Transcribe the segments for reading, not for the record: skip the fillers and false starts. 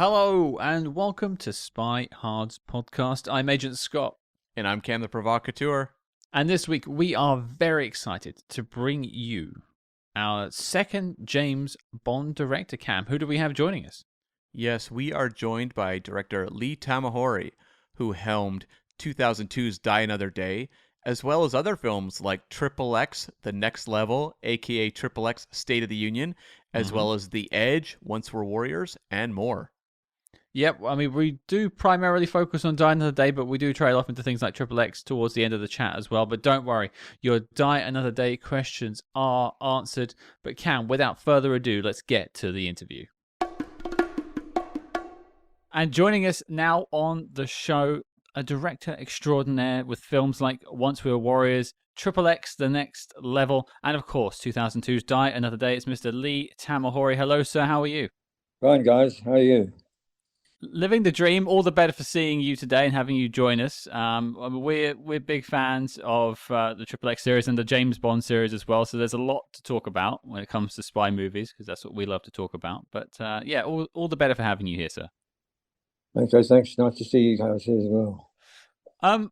Hello and welcome to SpyHards podcast. I'm Agent Scott. And I'm Cam the Provocateur. And this week we are very excited to bring you our second James Bond director, Cam. Who do we have joining us? Yes, we are joined by director Lee Tamahori, who helmed 2002's Die Another Day, as well as other films like Triple X, The Next Level, aka Triple X State of the Union, as well as The Edge, Once Were Warriors, and more. Yep, I mean, we do primarily focus on Die Another Day, but we do trail off into things like Triple X towards the end of the chat as well. But don't worry, your Die Another Day questions are answered. But Cam, without further ado, let's get to the interview. And joining us now on the show, a director extraordinaire with films like Once We Were Warriors, Triple X, The Next Level, and of course 2002's Die Another Day. It's Mr. Lee Tamahori. Hello, sir. How are you? Fine, guys. How are you? Living the dream. All the better for seeing you today and having you join us. We're big fans of the Triple X series and the James Bond series as well. So there's a lot to talk about when it comes to spy movies because that's what we love to talk about. But yeah, all the better for having you here, sir. Okay, thanks. Nice to see you guys here as well.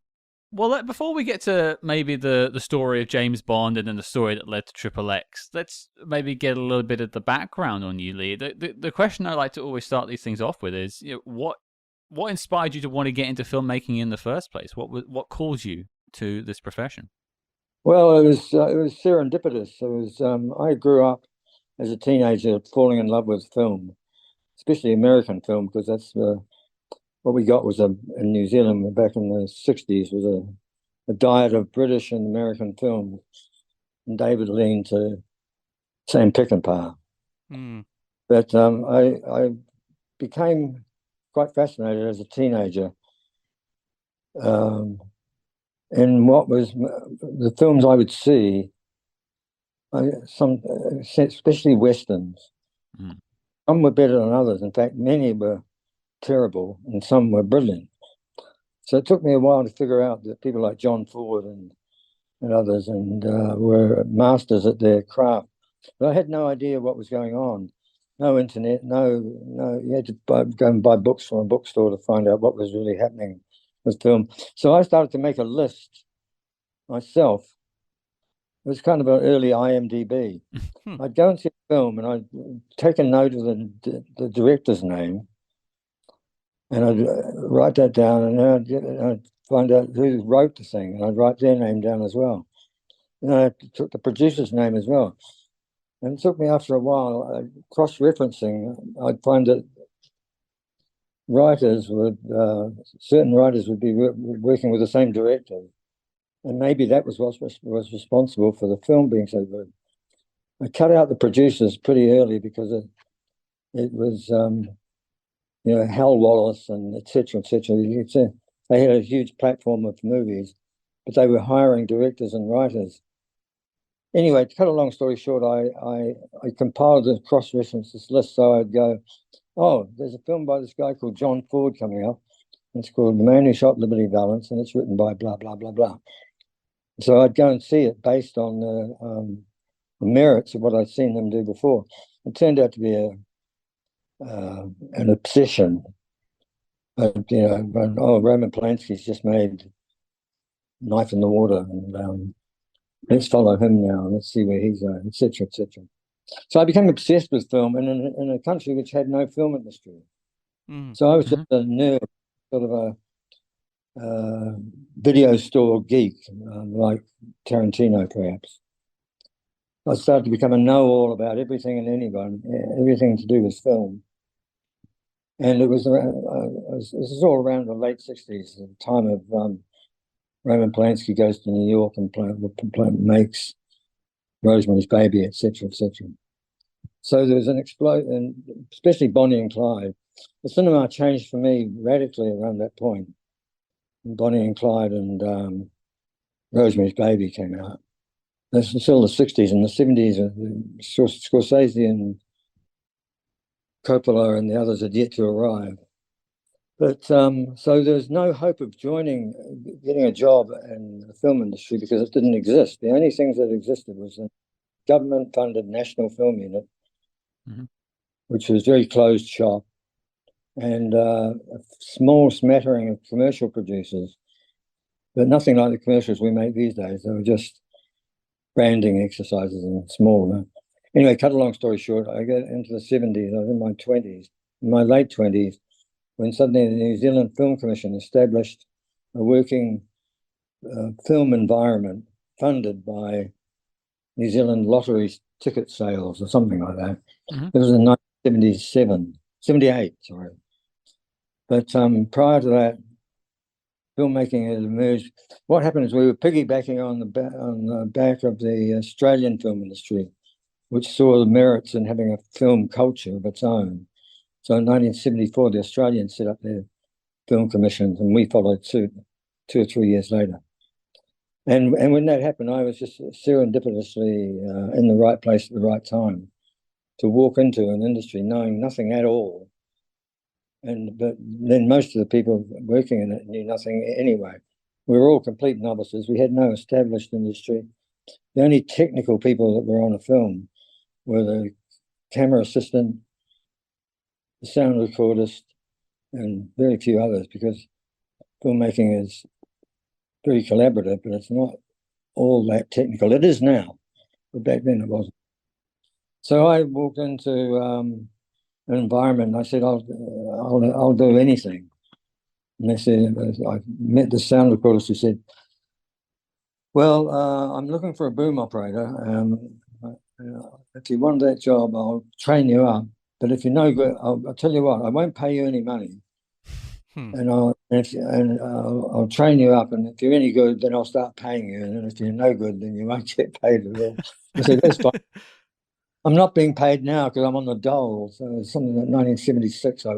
Well, before we get to maybe the story of James Bond and then the story that led to Triple X, let's maybe get a little bit of the background on you, Lee. The question I like to always start these things off with is, what inspired you to want to get into filmmaking in the first place? What caused you to this profession? Well, it was serendipitous. It was I grew up as a teenager falling in love with film, especially American film, because that's what we got was in New Zealand back in the 60s was a diet of British and American films. And David leaned to Sam Peckinpah. But I became quite fascinated as a teenager. And what was the films I would see, especially Westerns. Some were better than others. In fact, many were terrible and some were brilliant. So it took me a while to figure out that people like John Ford and others were masters at their craft. But I had no idea what was going on. No internet, no. You had to go and buy books from a bookstore to find out what was really happening with film. So I started to make a list myself. It was kind of an early IMDb. I'd go and see a film and I'd take a note of the director's name. And I'd write that down, and I'd find out who wrote the thing, and I'd write their name down as well. And I took the producer's name as well. And it took me after a while, cross-referencing, I'd find that certain writers would be working with the same director. And maybe that was what was responsible for the film being so good. I cut out the producers pretty early because it was... Hal Wallace and et cetera, et cetera. They had a huge platform of movies, but they were hiring directors and writers. Anyway, to cut a long story short, I compiled a cross-references list. So I'd go, oh, there's a film by this guy called John Ford coming up. It's called The Man Who Shot Liberty Valance, and it's written by blah, blah, blah, blah. So I'd go and see it based on the merits of what I'd seen them do before. It turned out to be an obsession. Roman Polanski's just made Knife in the Water, and let's follow him now, and let's see where he's going, etc., etc. So I became obsessed with film, and in a country which had no film industry. So I was just a nerd, sort of a video store geek, like Tarantino, perhaps. I started to become a know-all about everything and anyone, everything to do with film. And it was this is all around the late 60s, the time of Roman Polanski goes to New York and makes Rosemary's Baby, etc., etc. So there was an explosion, especially Bonnie and Clyde. The cinema changed for me radically around that point. Bonnie and Clyde and Rosemary's Baby came out. That's still the 60s. and the 70s, Scorsese and Coppola and the others had yet to arrive. But so there's no hope of getting a job in the film industry because it didn't exist. The only things that existed was a government-funded National Film Unit, which was very closed shop, and a small smattering of commercial producers, but nothing like the commercials we make these days. They were just branding exercises and small. Anyway, cut a long story short, I get into the 70s. I was in my 20s, in my late 20s, when suddenly the New Zealand Film Commission established a working film environment funded by New Zealand lottery ticket sales or something like that. It was in 1978, sorry. But prior to that, filmmaking had emerged. What happened is we were piggybacking on the back of the Australian film industry, which saw the merits in having a film culture of its own. So in 1974, the Australians set up their film commissions, and we followed suit 2 or 3 years later. And when that happened, I was just serendipitously in the right place at the right time to walk into an industry knowing nothing at all. But then most of the people working in it knew nothing anyway. We were all complete novices. We had no established industry. The only technical people that were on a film were the camera assistant, the sound recordist, and very few others, because filmmaking is very collaborative, but it's not all that technical. It is now, but back then it wasn't. So I walked into an environment, and I said, I'll do anything. And they said, I met the sound recordist who said, well, I'm looking for a boom operator. If you want that job, I'll train you up. But if you're no good, I'll tell you what, I won't pay you any money. And I'll train you up. And if you're any good, then I'll start paying you. And if you're no good, then you won't get paid at all. I said, that's fine. I'm not being paid now because I'm on the dole. So it's something like 1976. I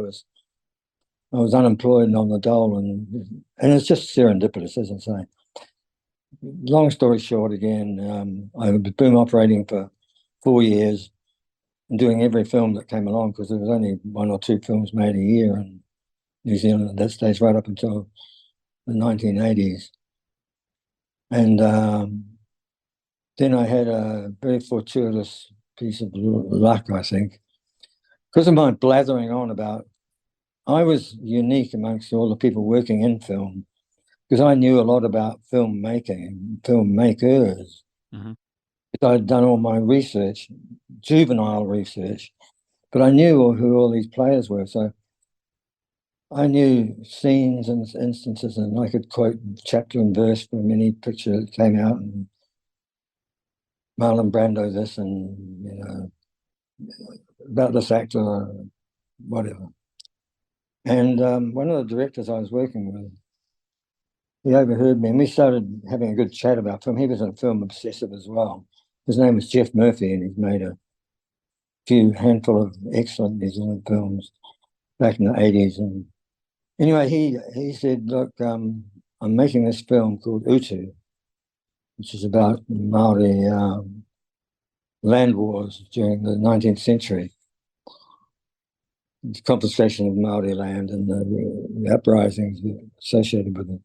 was unemployed and on the dole, and it's just serendipitous, as I say. Long story short, again, I was boom operating for 4 years and doing every film that came along, because there was only 1 or 2 films made a year in New Zealand at that stage, right up until the 1980s. And then I had a very fortuitous piece of luck, I think, because of my blathering on about. I was unique amongst all the people working in film, because I knew a lot about filmmaking, filmmakers. I'd done all my research, juvenile research, but I knew who all these players were. So I knew scenes and instances, and I could quote chapter and verse from any picture that came out, and Marlon Brando this, and about this actor, or whatever. And one of the directors I was working with, he overheard me, and we started having a good chat about film. He was a film obsessive as well. His name was Jeff Murphy, and he's made a handful of excellent New Zealand films back in the 80s. And anyway, he said, look, I'm making this film called Utu, which is about Maori land wars during the 19th century. The confiscation of Maori land and the uprisings associated with it.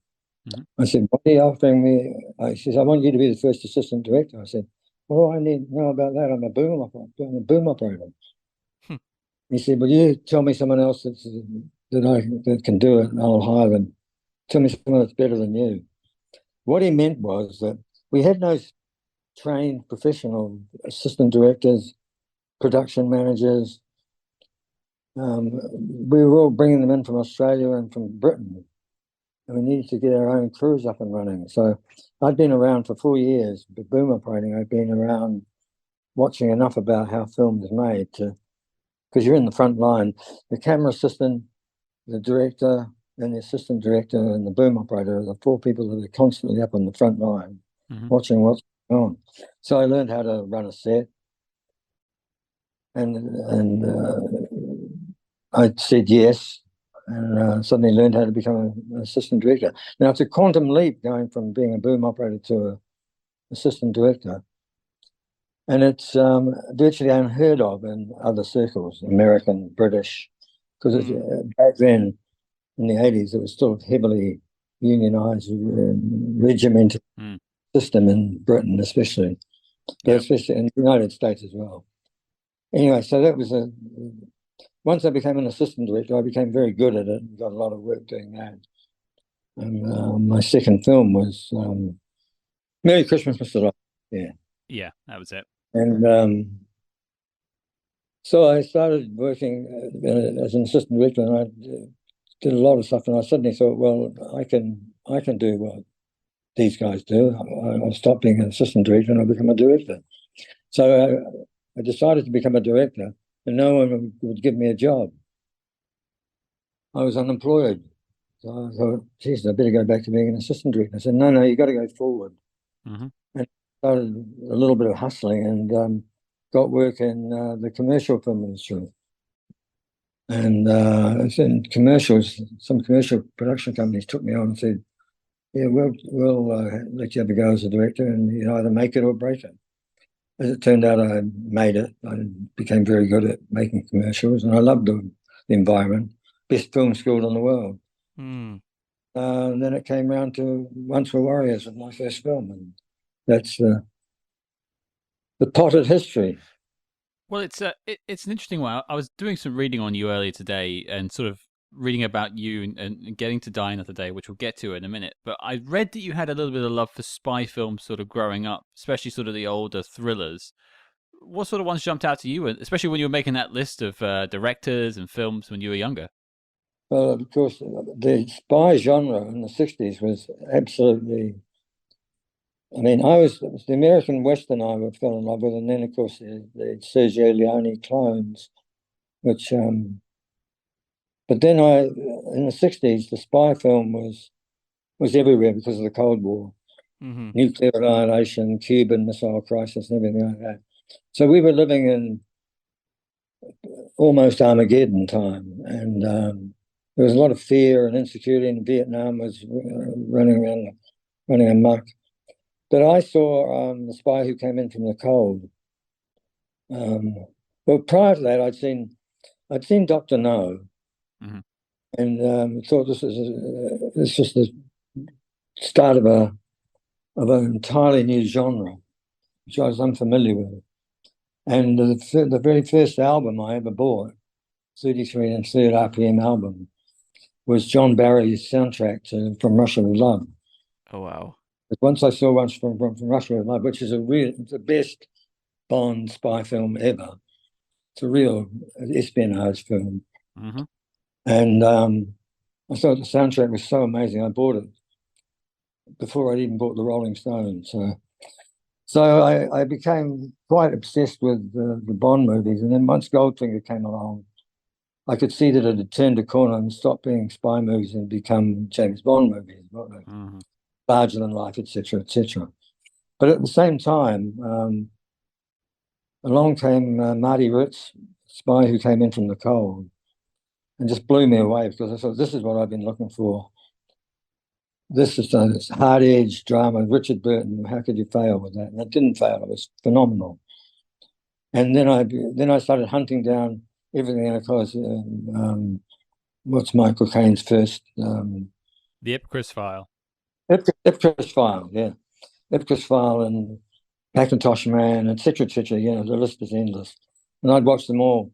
I said, what are you offering me? He says, I want you to be the first assistant director. I said, what do I need to know about that? I'm a boom operator. He said, well, you tell me someone else that can do it, and I'll hire them. Tell me someone that's better than you. What he meant was that we had no trained professional assistant directors, production managers. We were all bringing them in from Australia and from Britain, and we needed to get our own crews up and running. So I'd been around for 4 years, but boom operating, I'd been around watching enough about how film is made because you're in the front line. The camera assistant, the director, and the assistant director, and the boom operator are the 4 people that are constantly up on the front line, watching what's going on. So I learned how to run a set, and I said yes, and suddenly learned how to become an assistant director. Now, it's a quantum leap going from being a boom operator to an assistant director. And it's virtually unheard of in other circles, American, British, because back then, in the 80s, it was still heavily unionized, regimented system in Britain, especially, but especially in the United States as well. Anyway, so that was once I became an assistant director, I became very good at it and got a lot of work doing that. And my second film was Merry Christmas, Mr. Locke. Yeah. Yeah, that was it. And so I started working as an assistant director, and I did a lot of stuff. And I suddenly thought, well, I can do what these guys do. I'll stop being an assistant director and I'll become a director. So I decided to become a director, and no one would give me a job. I was unemployed. So I thought, geez, I better go back to being an assistant director. I said, no, you got to go forward. Mm-hmm. And started a little bit of hustling and got work in the commercial film industry. And in commercials, some commercial production companies took me on and said, yeah, we'll let you have a go as a director, and you either make it or break it. As it turned out, I made it. I became very good at making commercials, and I loved the environment. Best film school in the world. Mm. And then it came round to Once Were Warriors with my first film, and that's the potted history. Well, it's an interesting one. I was doing some reading on you earlier today, and sort of reading about you and getting to Die Another Day, which we'll get to in a minute. But I read that you had a little bit of love for spy films, sort of growing up, especially sort of the older thrillers. What sort of ones jumped out to you, especially when you were making that list of directors and films when you were younger? Well, of course, the spy genre in the 60s was absolutely. I mean, it was the American Western I fell in love with, and then, of course, the Sergio Leone clones, which, but then in the 60s, the spy film was everywhere because of the Cold War, nuclear annihilation, Cuban Missile Crisis, and everything like that. So we were living in almost Armageddon time, and there was a lot of fear and insecurity, and Vietnam was running amok. But I saw The Spy Who Came In From the Cold. Well, prior to that, I'd seen Dr. No, and thought this was the start of an entirely new genre, which I was unfamiliar with. And the very first album I ever bought, 33 and third RPM album, was John Barry's soundtrack to From Russia with Love. Oh, wow. But once I saw Once from Russia with Love, which is the best Bond spy film ever. It's a real espionage film. Mm-hmm. And I thought the soundtrack was so amazing. I bought it before I'd even bought the Rolling Stones. So I became quite obsessed with the Bond movies. And then once Goldfinger came along, I could see that it had turned a corner and stopped being spy movies and become James Bond movies, larger than life, etc., etc. But at the same time, along came Marty Ritz, Spy Who Came In From the Cold, and just blew me away because I thought, this is what I've been looking for. This is this hard-edged drama. Richard Burton, how could you fail with that? And it didn't fail. It was phenomenal. And then I started hunting down everything. Of course, what's Michael Caine's first? The Ipcris File. Ipcris File, yeah. Ipcris File and Macintosh Man, etc., etc. You know, the list is endless. And I'd watch them all,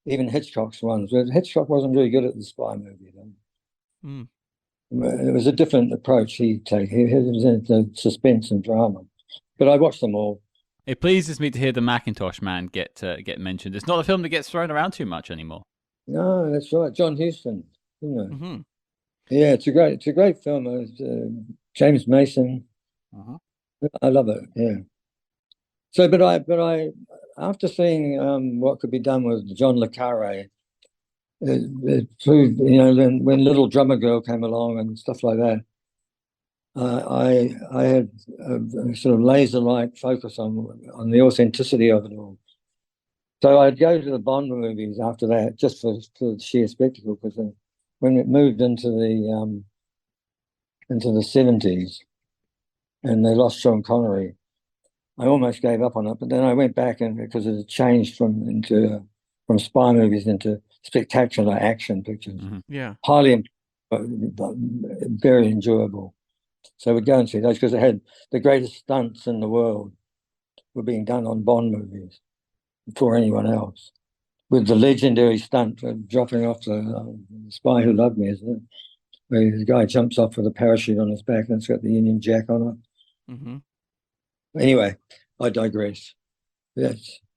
even Hitchcock's ones. But Hitchcock wasn't very good at the spy movie, though. It was a different approach he'd take. He was into suspense and drama. But I watched them all. It pleases me to hear the Macintosh Man get mentioned. It's not a film that gets thrown around too much anymore. No, that's right. John Huston, isn't it? Yeah, it's a great film. James Mason. I love it. Yeah. So, but I, after seeing what could be done with John le Carre, it proved, when Little Drummer Girl came along and stuff like that, I had a sort of laser-like focus on the authenticity of it all. So I'd go to the Bond movies after that just for sheer spectacle, because when it moved into the 70s and they lost Sean Connery, I almost gave up on it. But then I went back, and because it had changed from spy movies into spectacular action pictures. Yeah, highly, very enjoyable. So we'd go and see those because it had the greatest stunts in the world were being done on Bond movies before anyone else. with the legendary stunt of dropping off the Spy Who Loved Me, isn't it? Where the guy jumps off with a parachute on his back and it's got the Union Jack on it. Mm-hmm. Anyway, I digress.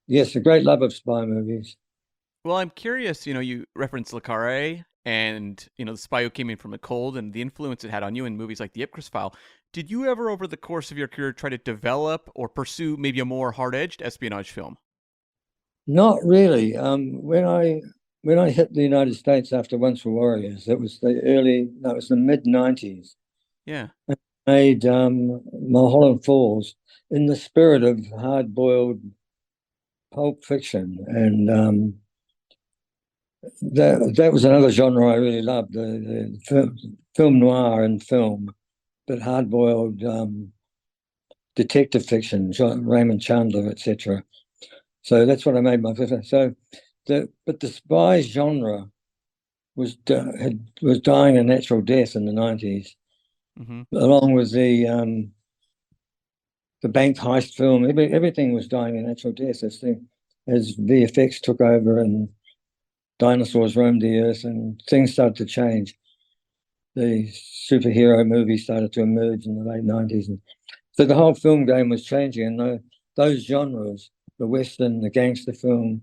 Yes, a great love of spy movies. Well, I'm curious, you referenced Le Carre and, the spy who came in from the cold and the influence it had on you in movies like The Ipcress File. Did you ever, over the course of your career, try to develop or pursue maybe a more hard-edged espionage film? Not really. When I hit the United States after Once for Warriors, it was the mid-90s. Yeah. I made Mulholland Falls in the spirit of hard-boiled pulp fiction, and that was another genre I really loved, the film noir and film, but hard-boiled detective fiction, Raymond Chandler, etc. So that's what I made my fifth. So, but the spy genre was dying a natural death in the 90s, along with the bank heist film. Everything was dying a natural death as VFX took over and dinosaurs roamed the earth and things started to change. The superhero movies started to emerge in the late 90s. And so the whole film game was changing, and those genres, the Western, the gangster film,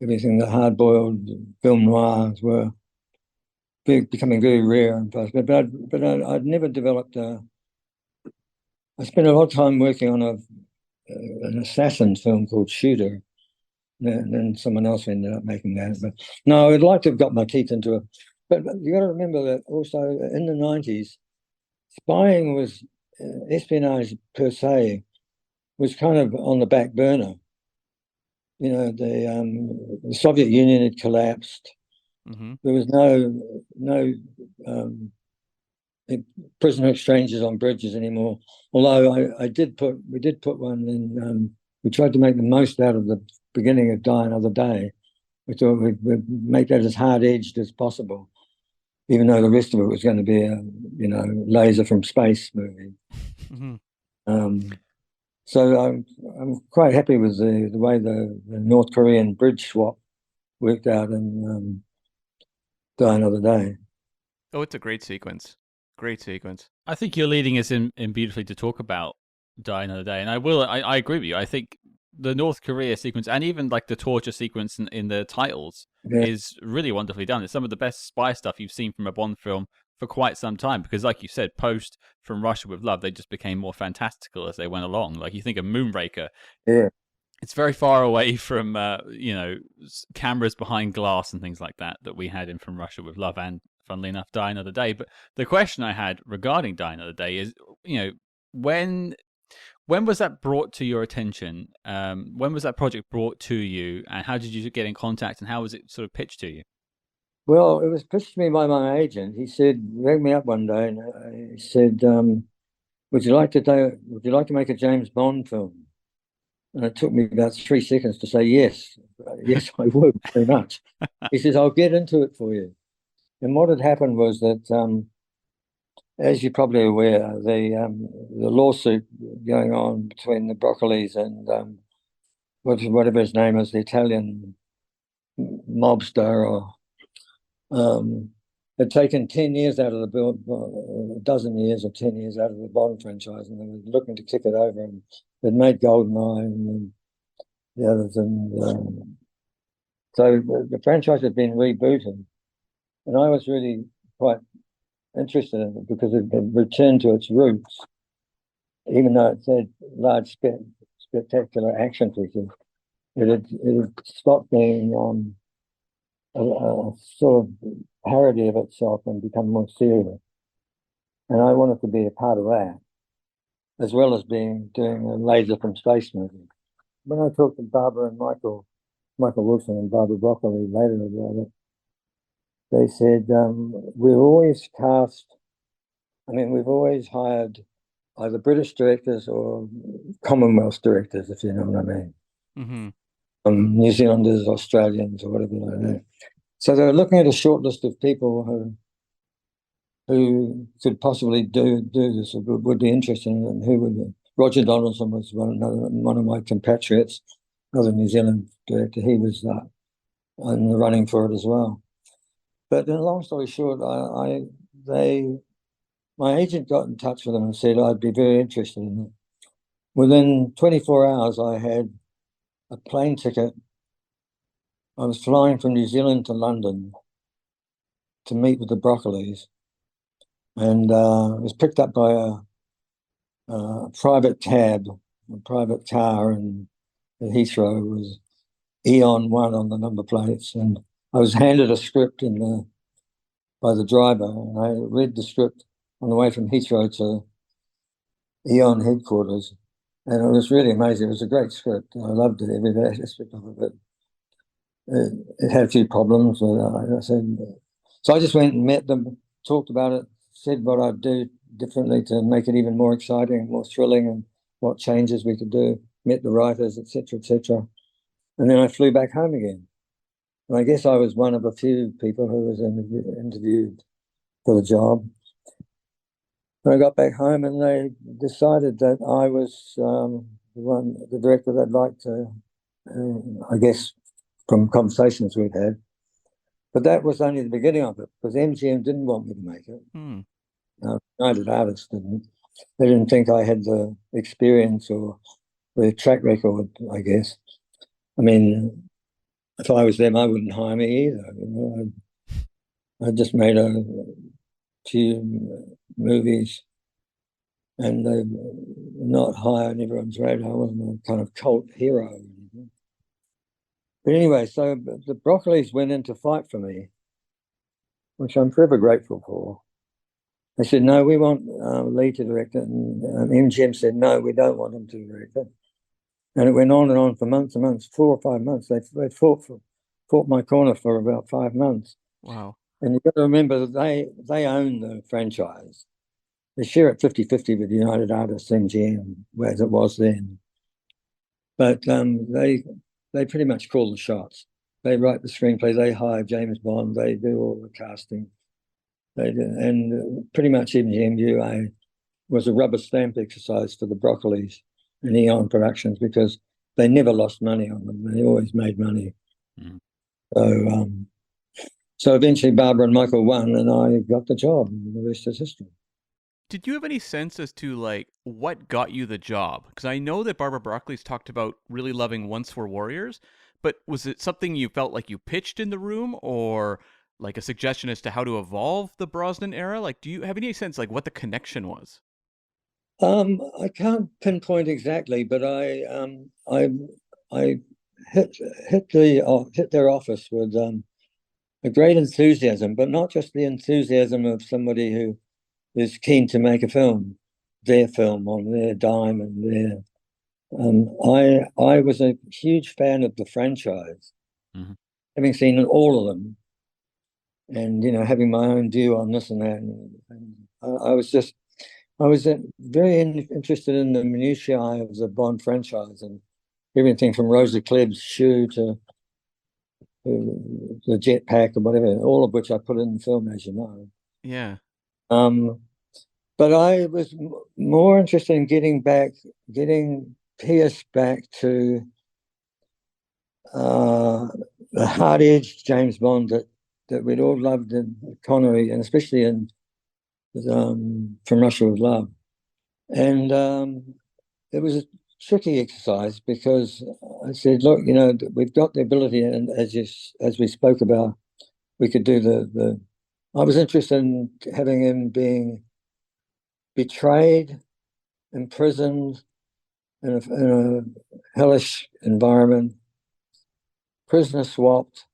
everything, the hard-boiled film noirs were becoming very rare and fast. But I'd never developed I spent a lot of time working on an assassin film called Shooter, and then someone else ended up making that. But no, I'd like to have got my teeth into it. But you got to remember that also in the 90s, spying was espionage per se was kind of on the back burner. The Soviet Union had collapsed. There was no prisoner exchanges on bridges anymore. Although we did put one in. We tried to make the most out of the beginning of Die Another Day. We thought we'd make that as hard edged as possible, even though the rest of it was going to be a laser from space movie. So I'm quite happy with the way the North Korean bridge swap worked out in Die Another Day. Oh, it's a great sequence. Great sequence. I think you're leading us in beautifully to talk about Die Another Day, and I agree with you. I think the North Korea sequence and even like the torture sequence in the titles is really wonderfully done. It's some of the best spy stuff you've seen from a Bond film for quite some time, because like you said, post From Russia with Love, they just became more fantastical as they went along. Like you think of Moonraker. Yeah. It's very far away from cameras behind glass and things like that we had in From Russia with Love, and funnily enough, Die Another Day. But the question I had regarding Die Another Day is, when was that brought to your attention? When was that project brought to you, and how did you get in contact, and how was it sort of pitched to you? Well, it was pitched to me by my agent. He rang me up one day and he said, would you like to make a James Bond film? And it took me about 3 seconds to say yes. Yes, I would, very much. He says, I'll get into it for you. And what had happened was that, as you're probably aware, the lawsuit going on between the Broccolis and whatever his name is, the Italian mobster, or had taken 10 years out of a dozen years or 10 years out of the Bond franchise, and they were looking to kick it over, and they'd made GoldenEye and the others, and so the franchise had been rebooted, and I was really quite interested in it because it had returned to its roots, even though it said large, spectacular action features. It had stopped being a sort of parody of itself and become more serious. And I wanted to be a part of that, as well as doing a laser from space movie. When I talked to Barbara and Michael Wilson and Barbara Broccoli later about it, they said, we've always hired either British directors or Commonwealth directors, if you know what I mean. New Zealanders, Australians, or whatever like that. So they were looking at a short list of people who could possibly do this, or would be interested in it, and who would be. Roger Donaldson was one of my compatriots. another New Zealand director. He was in the running for it as well. But in long story short, my agent got in touch with them and said I'd be very interested in it. Within 24 hours, I had a plane ticket. I was flying from New Zealand to London to meet with the Broccolis, and I was picked up by a private cab, a private car, and at Heathrow was Eon 1 on the number plates, and I was handed a script by the driver, and I read the script on the way from Heathrow to Eon headquarters, and it was really amazing. It was a great script. I loved it, every aspect of it. It had a few problems, I said, so I just went and met them, talked about it, said what I'd do differently to make it even more exciting, more thrilling, and what changes we could do. Met the writers, etc., etc., and then I flew back home again. And I guess I was one of a few people who was interviewed for the job. When I got back home, and they decided that I was the director they'd like to, I guess, from conversations we'd had. But that was only the beginning of it, because MGM didn't want me to make it. United Artists didn't. They didn't think I had the experience or the track record, I guess. I mean, if I was them, I wouldn't hire me either. You know, I just made a few movies, and they were not high on everyone's radar. I wasn't a kind of cult hero. But anyway, so the Broccolis went in to fight for me, which I'm forever grateful for. They said, no, we want Lee to direct it. And MGM said, no, we don't want him to direct it. And it went on and on for months and months, 4 or 5 months. They fought my corner for about 5 months. Wow. And you've got to remember that they own the franchise. They share it 50-50 with United Artists, MGM, as it was then. But they pretty much call the shots. They write the screenplay, they hire James Bond, they do all the casting. They do, and pretty much MGM UA was a rubber stamp exercise for the Broccolis and Eon Productions, because they never lost money on them. They always made money. So eventually Barbara and Michael won, and I got the job, and the rest is history. Did you have any sense as to like what got you the job? Because I know that Barbara Broccoli's talked about really loving Once Were Warriors, but was it something you felt like you pitched in the room, or like a suggestion as to how to evolve the Brosnan era? Like, do you have any sense like what the connection was? I can't pinpoint exactly, but I hit their office with a great enthusiasm, but not just the enthusiasm of somebody who is keen to make a film, their film on their dime, and their. I was a huge fan of the franchise, having seen all of them, and having my own view on this and that. And I was very interested in the minutiae of the Bond franchise, and everything from Rosa Klebb's shoe to the jetpack or whatever, all of which I put in the film, as you know. Yeah. But I was more interested in getting Pierce back to the hard-edged James Bond that we'd all loved in Connery, and especially in From Russia with Love. And it was a tricky exercise, because I said, look, we've got the ability, and as we spoke about, we could do I was interested in having him being betrayed, imprisoned in a hellish environment, prisoner swapped,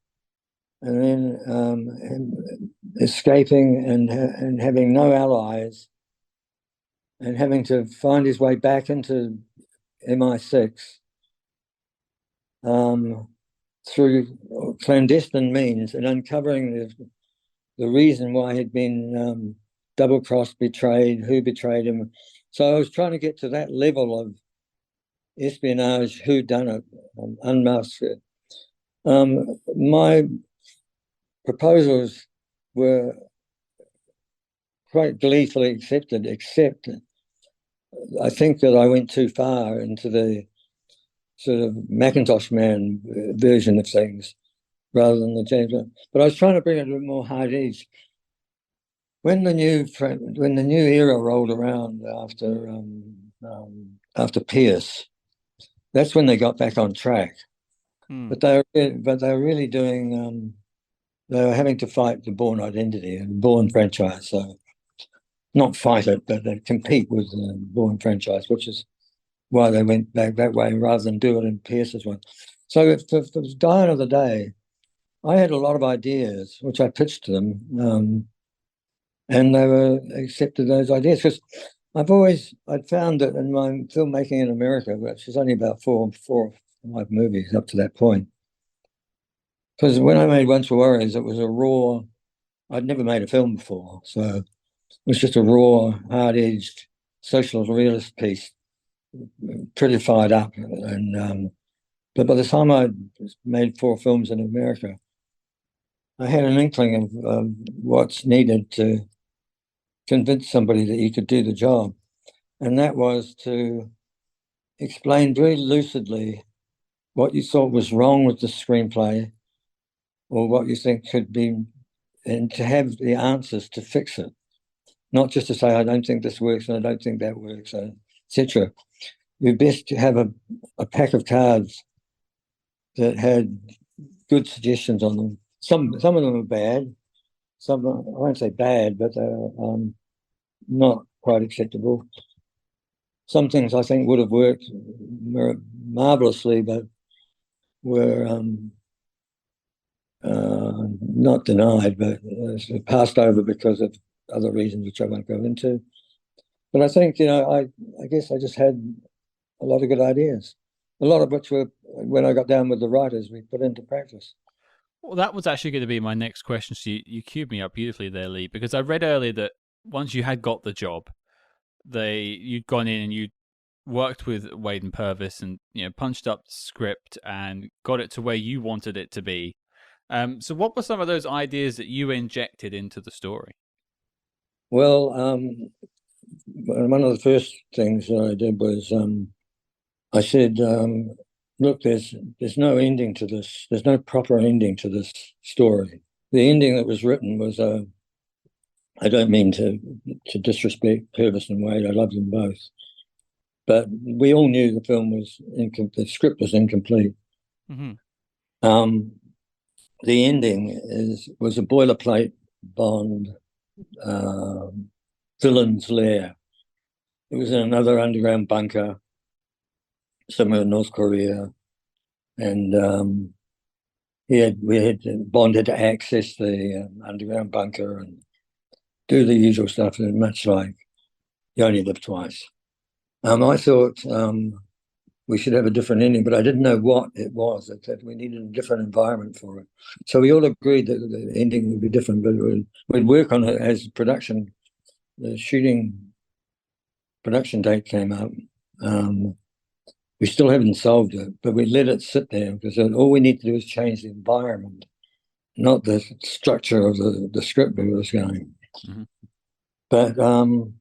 and then escaping and having no allies, and having to find his way back into MI6 through clandestine means, and uncovering the reason why he'd been double-crossed, betrayed, who betrayed him. So I was trying to get to that level of espionage, whodunit, unmasked. My proposals were quite gleefully accepted, except I think that I went too far into the sort of Macintosh Man version of things rather than the James Bond. But I was trying to bring it a bit more hard edge. When the new era rolled around after Pierce, that's when they got back on track. But they were really doing. They were having to fight the Bourne identity and Bourne franchise. So not fight it, but they compete with the Bourne franchise, which is why they went back that way rather than do it in Pierce's one. So if it was Die Another Day, I had a lot of ideas which I pitched to them, and they were accepted those ideas because I'd found that in my filmmaking in America, which is only about four or five movies up to that point. Because when I made Once Were Warriors, it was a raw. I'd never made a film before, so it was just a raw, hard-edged social realist piece, pretty fired up. And but by the time I made 4 films in America, I had an inkling of what's needed to convince somebody that you could do the job, and that was to explain very lucidly what you thought was wrong with the screenplay, or what you think could be, and to have the answers to fix it. Not just to say, I don't think this works and I don't think that works, etc. You're best to have a pack of cards that had good suggestions on them. Some of them are bad. Some, I won't say bad, but not quite acceptable. Some things I think would have worked marvelously, but were not denied, but passed over because of other reasons which I won't go into. But I think, I guess I just had a lot of good ideas, a lot of which were, when I got down with the writers, we put into practice. Well, that was actually going to be my next question. So you queued me up beautifully there, Lee, because I read earlier that once you had got the job, you'd gone in and you'd worked with Wade and Purvis and punched up the script and got it to where you wanted it to be. So what were some of those ideas that you injected into the story? Well, one of the first things that I did was I said, look, there's no ending to this. There's no proper ending to this story. The ending that was written was, I don't mean to disrespect Purvis and Wade. I love them both. But we all knew the film was the script was incomplete. Mm-hmm. The ending was a boilerplate Bond villain's lair. It was in another underground bunker somewhere in North Korea, and Bond had to access the underground bunker and do the usual stuff, and much like You Only Live Twice. I thought we should have a different ending, but I didn't know what it was. That we needed a different environment for it. So we all agreed that the ending would be different, but we'd work on it as production. The production date came up. We still haven't solved it, but we let it sit there because all we need to do is change the environment, not the structure of the script we was going. Mm-hmm. But oh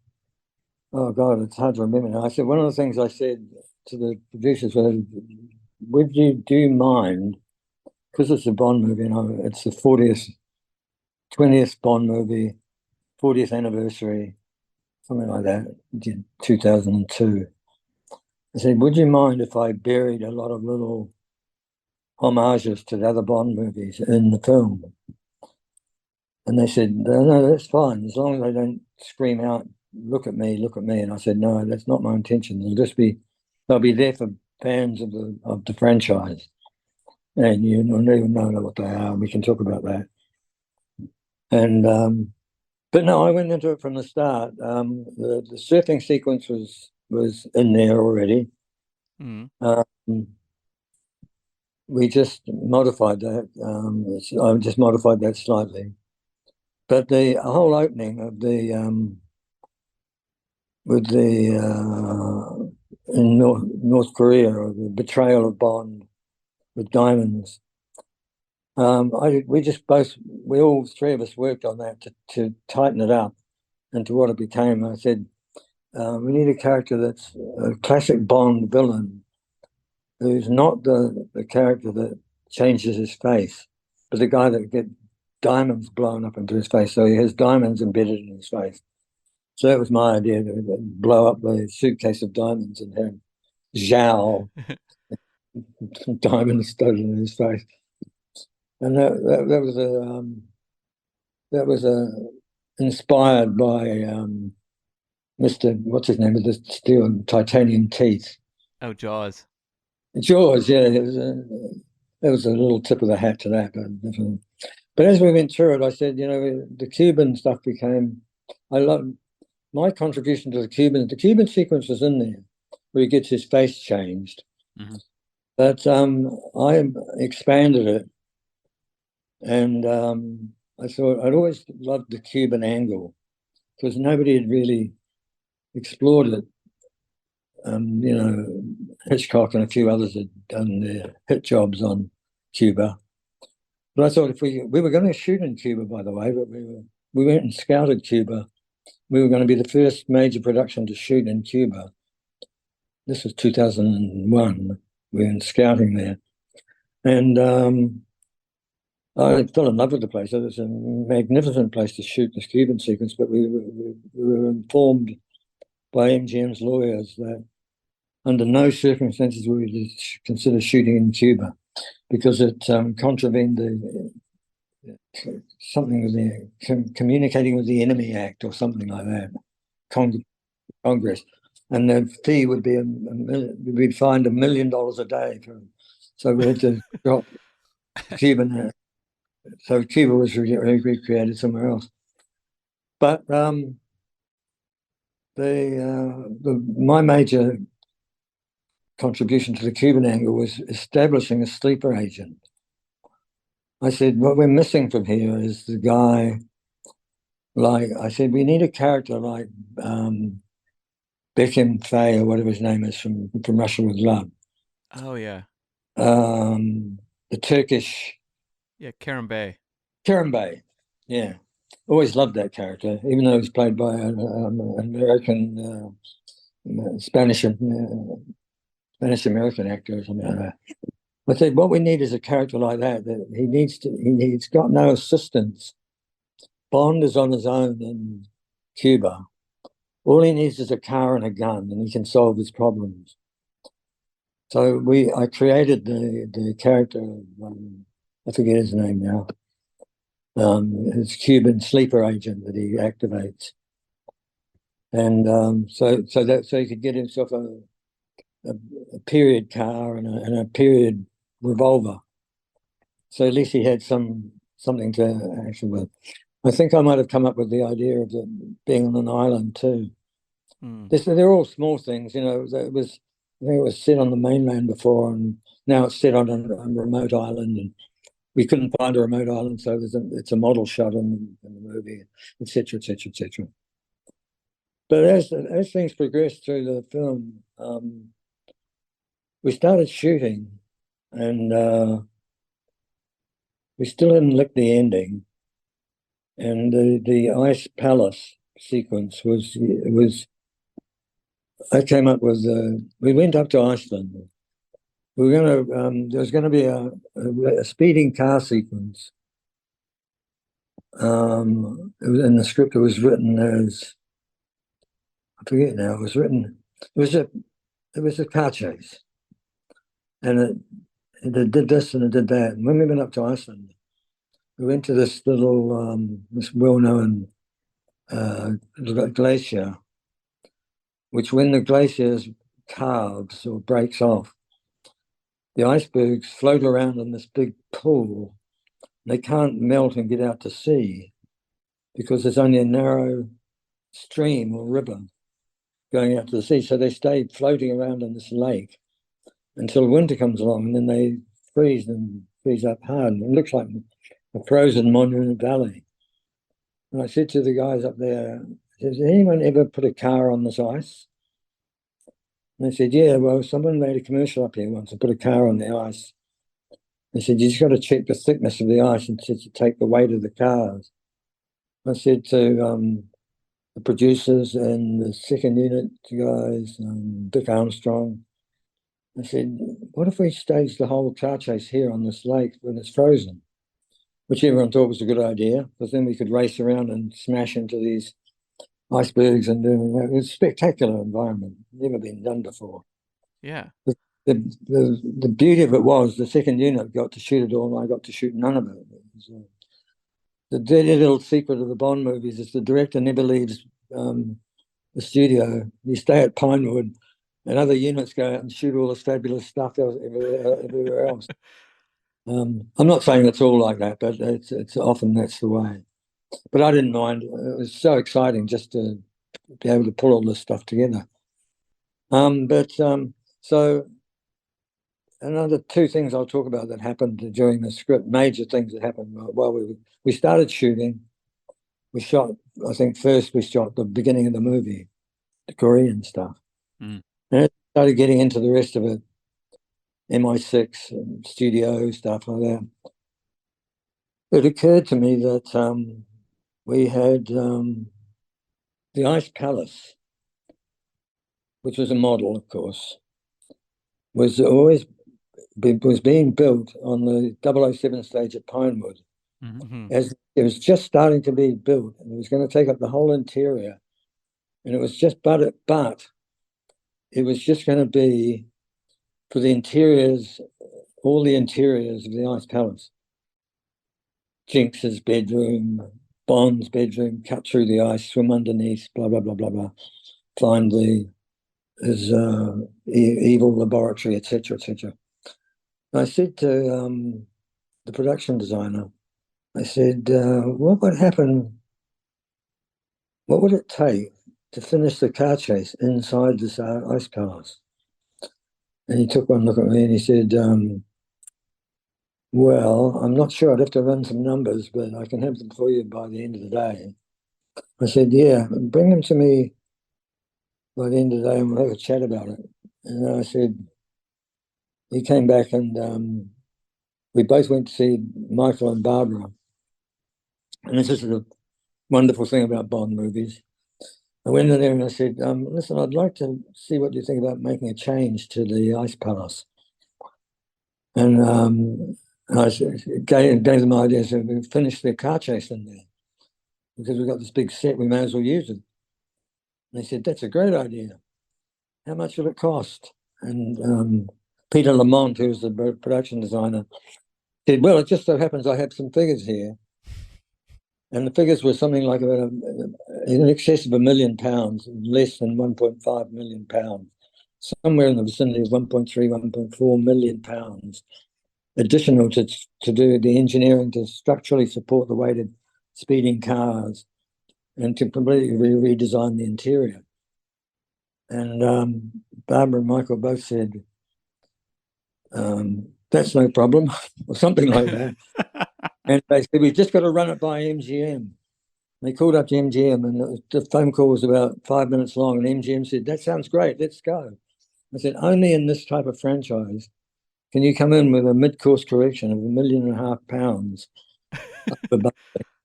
God, it's hard to remember now. I said one of the things I said to the producers was, do you mind, because it's a Bond movie, it's the 20th Bond movie, 40th anniversary, something like that, 2002. I said, would you mind if I buried a lot of little homages to the other Bond movies in the film? And they said, no, that's fine, as long as they don't scream out, look at me. And I said, no, that's not my intention. They'll be there for fans of the franchise. And you don't even know what they are. We can talk about that. And but no, I went into it from the start. The surfing sequence was in there already. Mm. We just modified that. I just modified that slightly. But the whole opening of with the in North Korea, or the betrayal of Bond with diamonds. We all three of us worked on that to tighten it up into what it became. I said, we need a character that's a classic Bond villain, who's not the character that changes his face, but the guy that get diamonds blown up into his face. So he has diamonds embedded in his face. So that was my idea, to blow up the suitcase of diamonds and have Zhao diamonds studded in his face. And that was inspired by Mr. What's his name with the steel and titanium teeth. Oh, Jaws. Jaws, yeah. It was a little tip of the hat to that. But as we went through it, I said, the Cuban stuff became. I love my contribution to the Cuban. The Cuban sequence was in there, where he gets his face changed. Mhm. But I expanded it, and I thought I'd always loved the Cuban angle because nobody had really explored it. Hitchcock and a few others had done their hit jobs on Cuba. But I thought if we were going to shoot in Cuba, by the way, but we went and scouted Cuba. We were going to be the first major production to shoot in Cuba. This was 2001. We were in scouting there. And I fell in love with the place. It was a magnificent place to shoot this Cuban sequence, but we were informed by MGM's lawyers that under no circumstances would we consider shooting in Cuba because it contravened something with the Communicating with the Enemy Act or something like that, Congress. And the fee would be we'd fined $1 million a day. So we had to drop Cuban. So Cuba was recreated somewhere else. But my major contribution to the Cuban angle was establishing a sleeper agent. I said, what we're missing from here is the guy, I said, we need a character like Beckham Faye or whatever his name is from Russia with Love. Oh, yeah. The Turkish. Yeah, Karen Bay. Karen Bay, yeah. Always loved that character, even though he's played by an American, Spanish-American actor or something like that. I said, what we need is a character like that. That he's got no assistance. Bond is on his own in Cuba. All he needs is a car and a gun, and he can solve his problems. So I created the character. I forget his name now. His Cuban sleeper agent that he activates, and so he could get himself a period car and a period revolver. So at least he had something to action with. I think I might have come up with the idea of being on an island too. They're all small things, I think it was set on the mainland before, and now it's set on a remote island, and we couldn't find a remote island, so it's a model shot in the movie, etc., etc., etc. But as things progressed through the film, we started shooting, and we still hadn't licked the ending. And the Ice Palace sequence was I came up with. We went up to Iceland. We were going to. There was going to be a speeding car sequence. It was in the script. It was written as, I forget now. It was written. It was a car chase, and it did this and it did that. And when we went up to Iceland, we went to this little this well-known glacier, which when the glacier calves or breaks off, the icebergs float around in this big pool. They can't melt and get out to sea because there's only a narrow stream or river going out to the sea. So they stay floating around in this lake until winter comes along, and then they freeze up hard. And it looks like a frozen Monument Valley. And I said to the guys up there, has anyone ever put a car on this ice? And they said, yeah, well, someone made a commercial up here once and put a car on the ice. They said, you just got to check the thickness of the ice and to take the weight of the cars. I said to the producers and the second unit guys, Dick Armstrong, I said, what if we staged the whole car chase here on this lake when it's frozen? Which everyone thought was a good idea, because then we could race around and smash into these icebergs and do it. Was a spectacular environment, never been done before. Yeah. The beauty of it was the second unit got to shoot it all, and I got to shoot none of it. The dirty little secret of the Bond movies is the director never leaves the studio. You stay at Pinewood, and other units go out and shoot all this fabulous stuff everywhere else. I'm not saying it's all like that, but it's often that's the way. But I didn't mind. It was so exciting just to be able to pull all this stuff together. So another two things I'll talk about that happened during the script, major things that happened while we started shooting. We shot, I think first we shot the beginning of the movie, the Korean stuff. And it started getting into the rest of it, MI6 and studio, stuff like that. It occurred to me that we had the Ice Palace, which was a model, of course, was being built on the 007 stage at Pinewood. As it was just starting to be built, and it was going to take up the whole interior, and it was just but it was just going to be for the interiors, all the interiors of the Ice Palace. Jinx's bedroom, Bond's bedroom, cut through the ice, swim underneath, blah blah blah blah blah, find his evil laboratory, etc., etc. I said to the production designer, I said, what would happen? What would it take to finish the car chase inside this Ice Palace? And he took one look at me and he said, well, I'm not sure. I'd have to run some numbers, but I can have them for you by the end of the day. I said, yeah, bring them to me by the end of the day and we'll have a chat about it. And I said, he came back and we both went to see Michael and Barbara. And this is the wonderful thing about Bond movies. I went in there and I said, listen, I'd like to see what you think about making a change to the Ice Palace. And I gave them ideas. So we finished the car chase in there because we've got this big set, we may as well use it. And they said, that's a great idea. How much will it cost? And Peter Lamont, who's the production designer, said, well, it just so happens I have some figures here. And the figures were something like about in excess of £1 million, less than 1.5 million pounds, somewhere in the vicinity of 1.3, 1.4 million pounds, additional to do the engineering to structurally support the weighted speeding cars and to completely redesign the interior. And Barbara and Michael both said, that's no problem, or something like that. And they said, we've just got to run it by MGM. They called up to MGM, and the phone call was about 5 minutes long, and MGM said, that sounds great, let's go. I said, only in this type of franchise can you come in with a mid-course correction of £1.5 million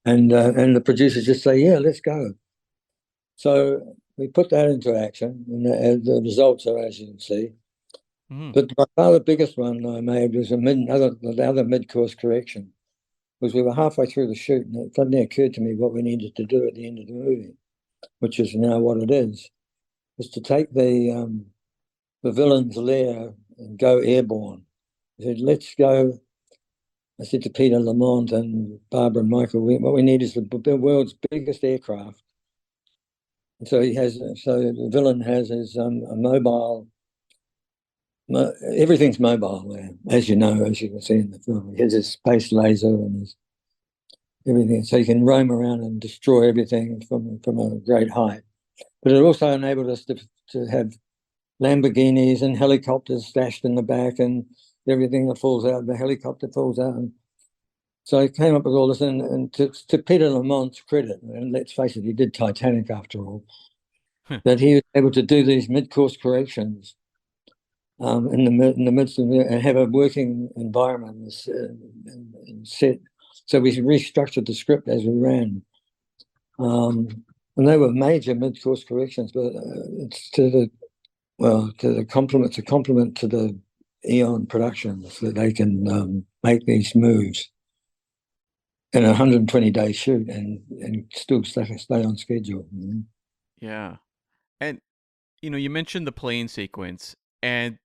and the producers just say, yeah, let's go. So we put that into action, and the results are as you can see. But by far the biggest one I made was the other mid-course correction, was we were halfway through the shoot, and it suddenly occurred to me what we needed to do at the end of the movie, which is now what it is to take the villain's lair and go airborne. I said, let's go. I said to Peter Lamont and Barbara and Michael, what we need is the world's biggest aircraft. And so the villain has his a mobile. Everything's mobile there, as you know, as you can see in the film. He has his space laser and his everything, so you can roam around and destroy everything from a great height. But it also enabled us to have Lamborghinis and helicopters stashed in the back, and everything that falls out, the helicopter falls out. And so I came up with all this, and to Peter Lamont's credit, and let's face it, he did Titanic after all, that he was able to do these mid-course corrections in the midst of it and have a working environment and set. So we restructured the script as we ran. And they were major mid-course corrections, but it's to well, to compliment to the Eon Productions that they can make these moves in a 120-day shoot and still stay on schedule. Yeah. And you mentioned the plane sequence, and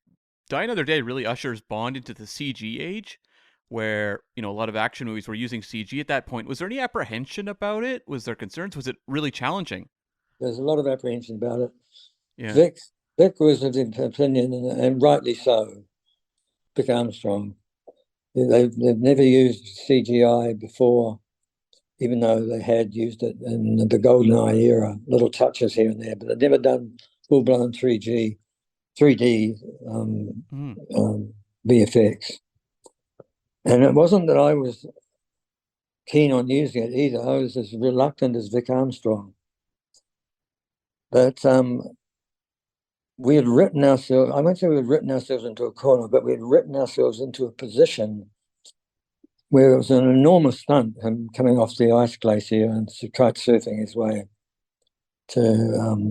Die Another Day really ushers Bond into the CG age, where a lot of action movies were using CG at that point. Was there any apprehension about it? Was there concerns? Was it really challenging? There's a lot of apprehension about it. Yeah. Vic was of the opinion, and rightly so, Vic Armstrong. They've never used CGI before, even though they had used it in the GoldenEye era, little touches here and there, but they've never done full-blown 3D VFX. And it wasn't that I was keen on using it either. I was as reluctant as Vic Armstrong. But we had written ourselves, I won't say we had written ourselves into a corner, but we had written ourselves into a position where it was an enormous stunt, him coming off the ice glacier and kite surfing his way to.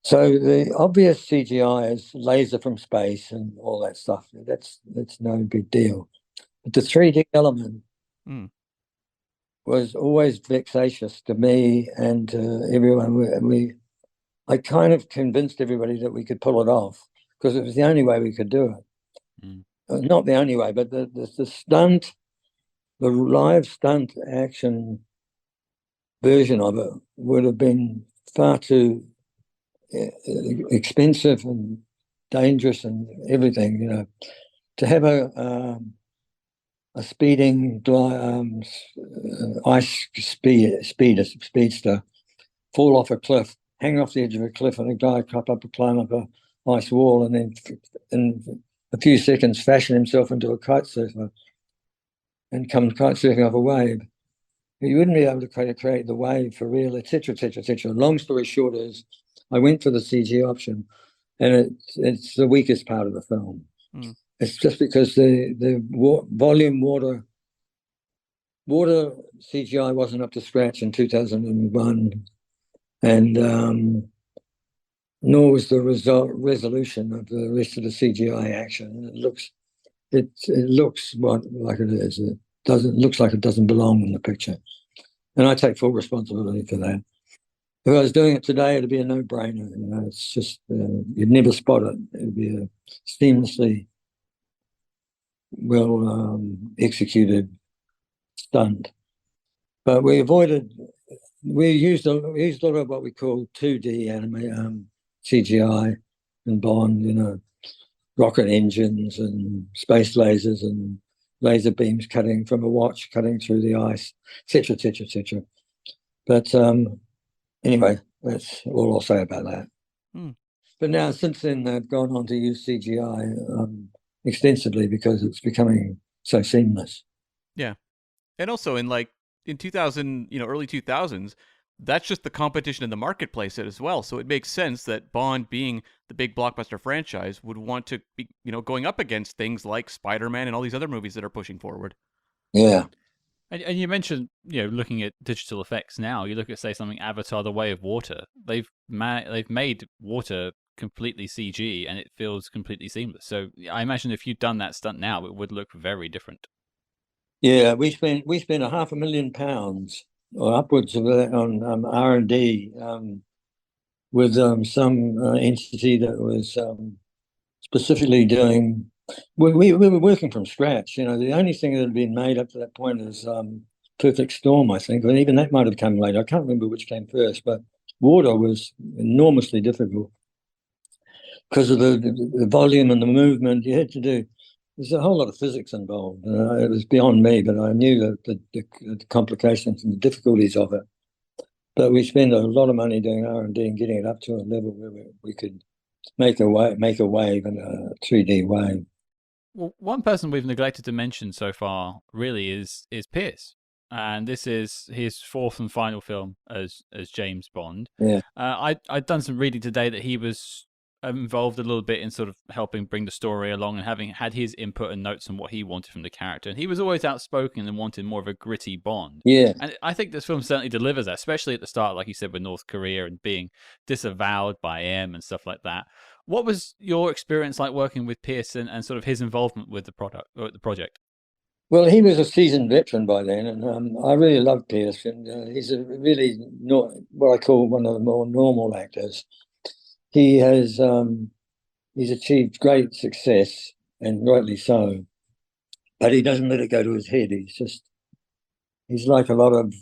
So the obvious CGI is laser from space and all that stuff. That's no big deal. But the 3D element was always vexatious to me and to everyone. I kind of convinced everybody that we could pull it off because it was the only way we could do it. Not the only way, but the stunt, the live stunt action version of it would have been far too expensive and dangerous and everything. To have a speeding ice speedster fall off a cliff, hang off the edge of a cliff, and a guy climb up a ice wall, and then in a few seconds fashion himself into a kite surfer and come kite surfing off a wave. You wouldn't be able to create the wave for real, etc., etc., etc. Long story short is, I went for the CG option, and it's the weakest part of the film. It's just because the volume water CGI wasn't up to scratch in 2001, and nor was the resolution of the rest of the CGI action. It looks like it is. Looks like it doesn't belong in the picture, and I take full responsibility for that. If I was doing it today, it'd be a no-brainer. It's just you'd never spot it. It'd be a seamlessly well executed stunt. But we used a lot of what we call 2D anime CGI and Bond, rocket engines and space lasers and laser beams cutting from a watch, cutting through the ice, etc., etc., etc. But anyway, that's all I'll say about that. But now, since then, they've gone on to use CGI extensively because it's becoming so seamless. Yeah. And also in 2000, early 2000s, that's just the competition in the marketplace as well. So it makes sense that Bond, being the big blockbuster franchise, would want to be, going up against things like Spider-Man and all these other movies that are pushing forward. Yeah. And you mentioned, looking at digital effects now. You look at, say, something Avatar: The Way of Water. They've made water completely CG, and it feels completely seamless. So I imagine if you'd done that stunt now, it would look very different. Yeah, we spent £500,000 or upwards of that on R&D with some entity that was specifically doing. We were working from scratch. The only thing that had been made up to that point is Perfect Storm, I think, and even that might have come later. I can't remember which came first, but water was enormously difficult because of the volume and the movement you had to do. There's a whole lot of physics involved. It was beyond me, but I knew the complications and the difficulties of it. But we spent a lot of money doing R&D and getting it up to a level where we could make a wave and a 3D wave. Well, one person we've neglected to mention so far really is Pierce, and this is his fourth and final film as James Bond. Yeah. I'd done some reading today that he was involved a little bit in sort of helping bring the story along and having had his input and notes on what he wanted from the character. And he was always outspoken and wanted more of a gritty Bond. Yeah. And I think this film certainly delivers that, especially at the start, like you said, with North Korea and being disavowed by M and stuff like that. What was your experience like working with Pearson and sort of his involvement with the product or the project? Well, he was a seasoned veteran by then, and I really loved Pearson. He's a really not what I call one of the more normal actors. He has he's achieved great success, and rightly so. But he doesn't let it go to his head. He's like a lot of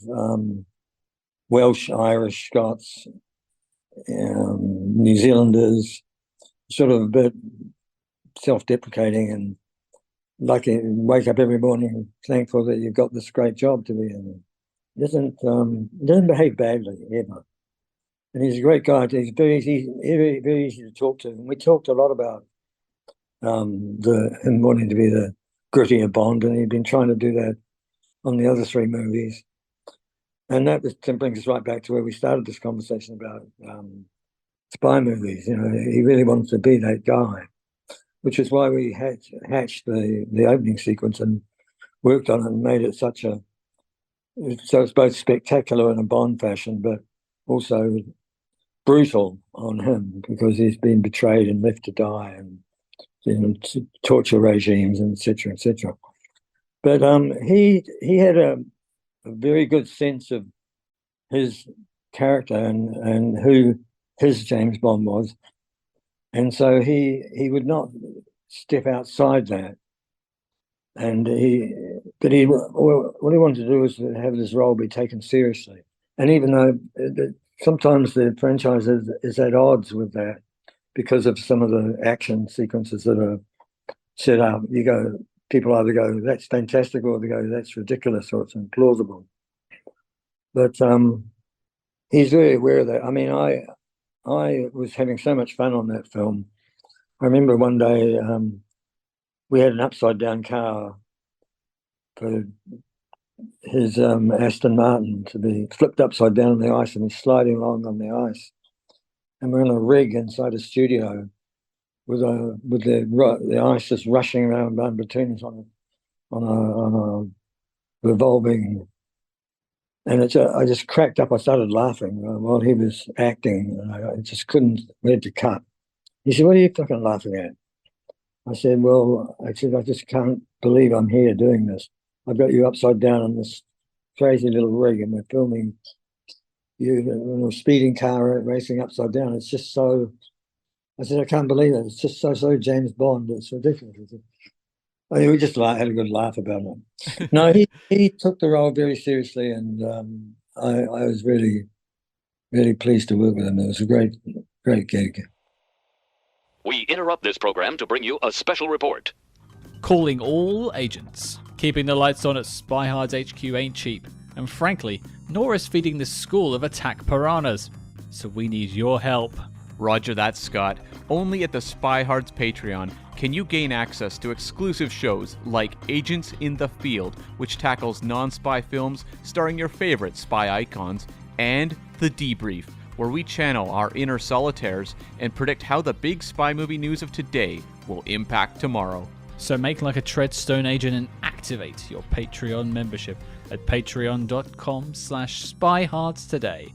Welsh, Irish, Scots, New Zealanders, sort of a bit self-deprecating and like wake up every morning thankful that you've got this great job to be in. He doesn't behave badly ever. And he's a great guy. He's very easy to talk to. And we talked a lot about him wanting to be the grittier Bond, and he'd been trying to do that on the other three movies. And that brings us right back to where we started this conversation about spy movies. You know, he really wanted to be that guy, which is why we hatched the opening sequence and worked on it and made it so it's both spectacular in a Bond fashion, but also brutal on him because he's been betrayed and left to die, and torture regimes, and etc., etc. But he had a very good sense of his character and who his James Bond was, and so he would not step outside that. And what he wanted to do was to have this role be taken seriously. And even though sometimes the franchise is at odds with that because of some of the action sequences that are set up, people either go, that's fantastic, or they go, that's ridiculous, or it's implausible. But he's very aware of that. I mean, I was having so much fun on that film. I remember one day we had an upside-down car for his Aston Martin to be flipped upside down on the ice, and he's sliding along on the ice. And we're in a rig inside a studio with the ice just rushing around between us on a revolving. And I just cracked up. I started laughing while he was acting, and I just couldn't. We had to cut. He said, "What are you fucking laughing at?" I said, I just can't believe I'm here doing this. I've got you upside down on this crazy little rig, and we're filming you in a speeding car racing upside down. It's just so." I said, "I can't believe it. It's just so James Bond. It's ridiculous." I mean, we just had a good laugh about it. No, he took the role very seriously, and I was really, really pleased to work with him. It was a great gig. We interrupt this program to bring you a special report. Calling all agents. Keeping the lights on at SpyHards HQ ain't cheap. And frankly, nor is feeding this school of attack piranhas. So we need your help. Roger that, Scott. Only at the SpyHards Patreon can you gain access to exclusive shows like Agents in the Field, which tackles non-spy films starring your favorite spy icons, and The Debrief, where we channel our inner solitaires and predict how the big spy movie news of today will impact tomorrow. So make like a Treadstone agent and activate your Patreon membership at patreon.com/spyhards today.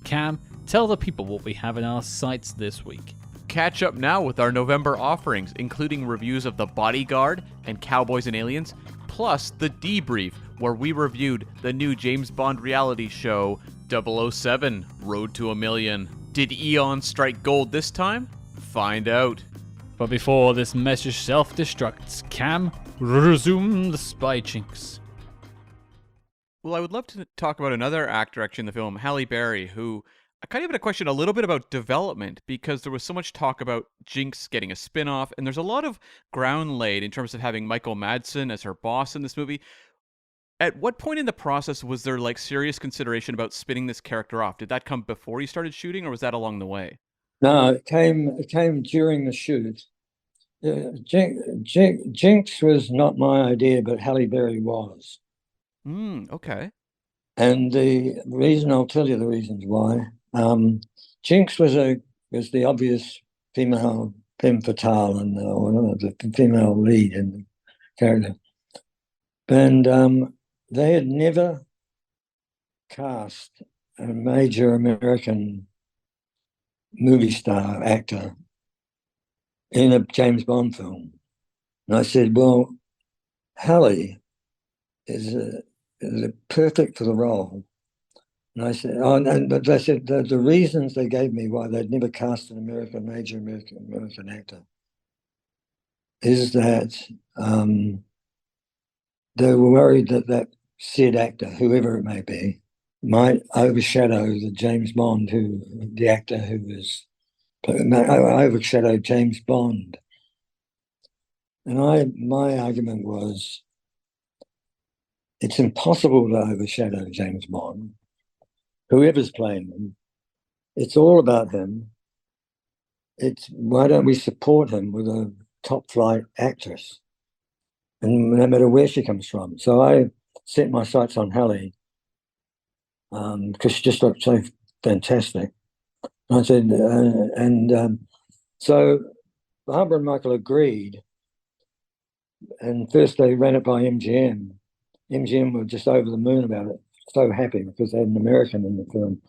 Cam, tell the people what we have in our sights this week. Catch up now with our November offerings, including reviews of The Bodyguard and Cowboys and Aliens, plus The Debrief, where we reviewed the new James Bond reality show 007, Road to a Million. Did Eon strike gold this time? Find out. But before this message self-destructs, Cam, resume the spy chinks. Well, I would love to talk about another actor actually in the film, Halle Berry, who I kind of had a question a little bit about development, because there was so much talk about Jinx getting a spin-off, and there's a lot of ground laid in terms of having Michael Madsen as her boss in this movie. At what point in the process was there serious consideration about spinning this character off? Did that come before you started shooting, or was that along the way? No, it came during the shoot. Jinx was not my idea, but Halle Berry was. Okay. And I'll tell you the reasons why. Jinx was the obvious female femme fatale and the female lead in the character. And they had never cast a major American movie star actor in a James Bond film. And I said, well, Halle is perfect for the role. And I said, but they said the reasons they gave me why they'd never cast an major American actor is that they were worried that said actor, whoever it may be, might overshadow the James Bond the actor who was overshadowed James Bond. And my argument was, it's impossible to overshadow James Bond. Whoever's playing him, it's all about him. Why don't we support him with a top flight actress? And no matter where she comes from. So I set my sights on Halle because she just looked so fantastic. I said, so Barbara and Michael agreed. And first they ran it by MGM. MGM were just over the moon about it, so happy because they had an American in the film,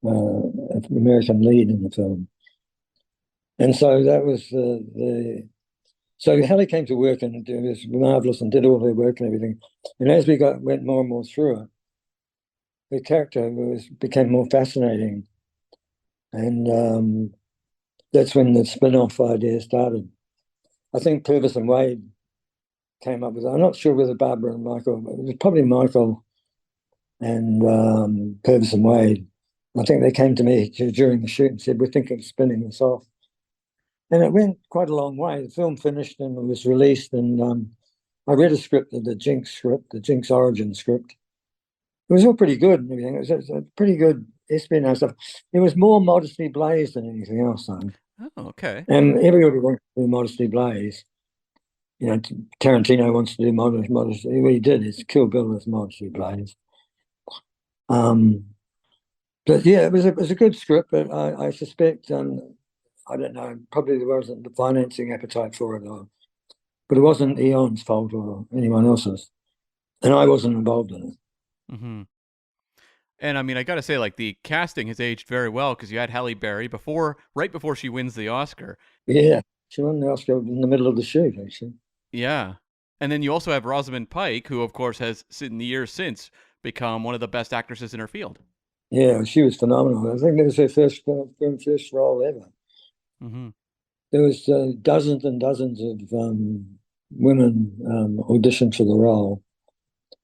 an American lead in the film. And so that was so Halle came to work and it was marvelous and did all her work and everything. And as we went more and more through it, her character became more fascinating. And that's when the spin-off idea started. I think Purvis and Wade came up with it. I'm not sure whether Barbara and Michael, it was probably Michael and Purvis and Wade. I think they came to me during the shoot and said, we're thinking of spinning this off. And it went quite a long way. The film finished and it was released. And I read a script, the Jinx origin script. It was all pretty good and everything. It was a pretty good espionage stuff. It was more Modesty Blaze than anything else, though. Oh, okay. And everybody wants to do Modesty Blaze. You know, Tarantino wants to do Modesty. What he did is Kill Bill as Modesty Blaze. But yeah, it was a good script, but I suspect I don't know, probably there wasn't the financing appetite for it, but it wasn't Eon's fault or anyone else's, and I wasn't involved in it. Mm-hmm. And I mean, I got to say, like, the casting has aged very well because you had Halle Berry right before she wins the Oscar. Yeah, she won the Oscar in the middle of the shoot, actually. Yeah. And then you also have Rosamund Pike, who, of course, has, in the years since, become one of the best actresses in her field. Yeah, she was phenomenal. I think it was her first role ever. Mm-hmm. There was dozens and dozens of women auditioned for the role.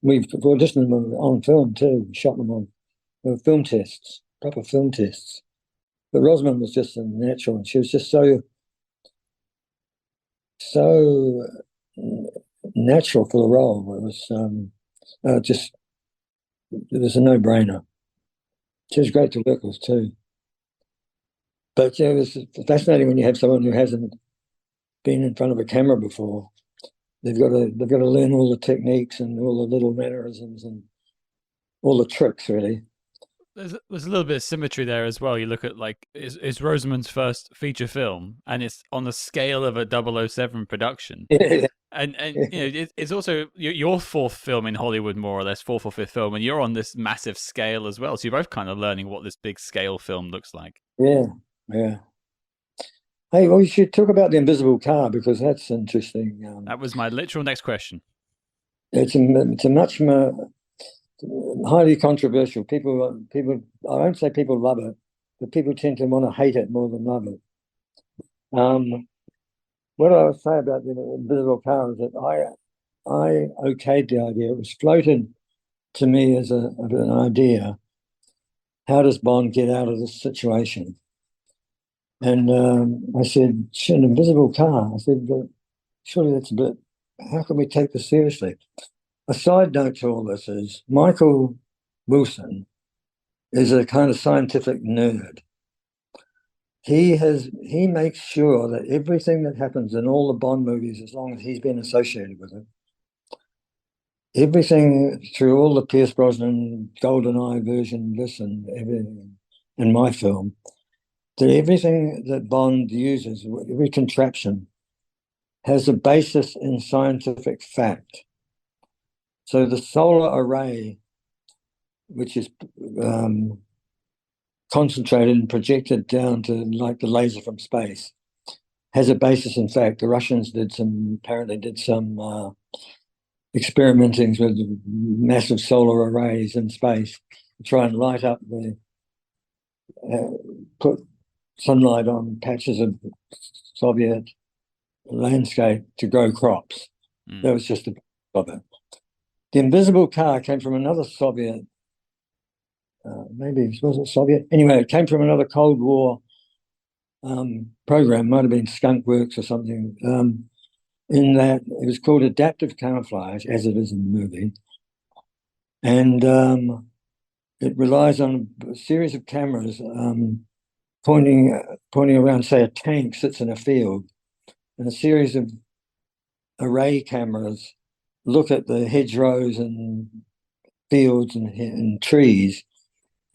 We've auditioned them on film too. We shot them on film tests, proper film tests. But Rosamund was just a natural, and she was just so natural for the role. It was it was a no-brainer. She was great to work with too. But it was fascinating when you have someone who hasn't been in front of a camera before. They've got to learn all the techniques and all the little mannerisms and all the tricks, really. There's a little bit of symmetry there as well. You look at, like, it's Rosamund's first feature film, and it's on the scale of a 007 production. Yeah. And you know, it's also your fourth film in Hollywood, more or less, fourth or fifth film, and you're on this massive scale as well. So you're both kind of learning what this big scale film looks like. Yeah. Hey, well, you should talk about the invisible car because that's interesting. That was my literal next question. It's a much more highly controversial. People. I won't say people love it, but people tend to want to hate it more than love it. What I would say about the invisible car is that I okayed the idea. It was floated to me as an idea. How does Bond get out of this situation? And I said, an invisible car. I said, surely that's a bit, how can we take this seriously? A side note to all this is Michael Wilson is a kind of scientific nerd. He makes sure that everything that happens in all the Bond movies, as long as he's been associated with it, everything through all the Pierce Brosnan GoldenEye version, this and everything in my film, that everything that Bond uses, every contraption, has a basis in scientific fact. So the solar array, which is concentrated and projected down to like the laser from space, has a basis in fact. The Russians apparently did some experimenting with massive solar arrays in space to try and light up put sunlight on patches of Soviet landscape to grow crops. That was just a bit of it. The invisible car came from another Soviet, maybe was it Soviet? Anyway, it came from another Cold War program, might have been Skunk Works or something, in that it was called adaptive camouflage, as it is in the movie. And it relies on a series of cameras pointing around, say a tank sits in a field, and a series of array cameras look at the hedgerows and fields and trees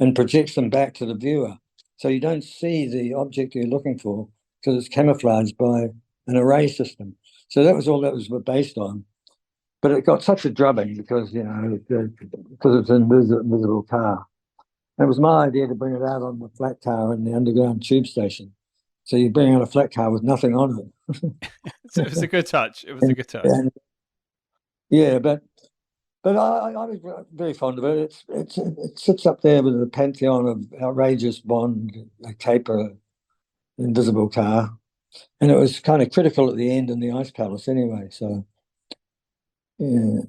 and projects them back to the viewer. So you don't see the object you're looking for because it's camouflaged by an array system. So that was all that was based on. But it got such a drubbing because, because it's an invisible car. And it was my idea to bring it out on the flat car in the underground tube station. So you bring out a flat car with nothing on it. So it was a good touch. It was a good touch. And, yeah, but I was very fond of it. It sits up there with the pantheon of outrageous Bond, a caper, invisible car, and it was kind of critical at the end in the Ice Palace anyway. So, yeah.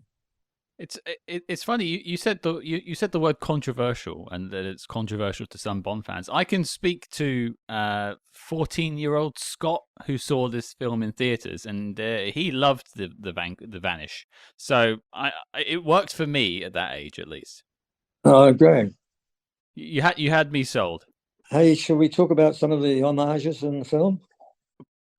It's funny you said you said the word controversial and that it's controversial to some Bond fans. I can speak to 14-year-old Scott who saw this film in theaters and he loved the Vanish. So it worked for me at that age at least. Oh, great! You had me sold. Hey, shall we talk about some of the homages in the film?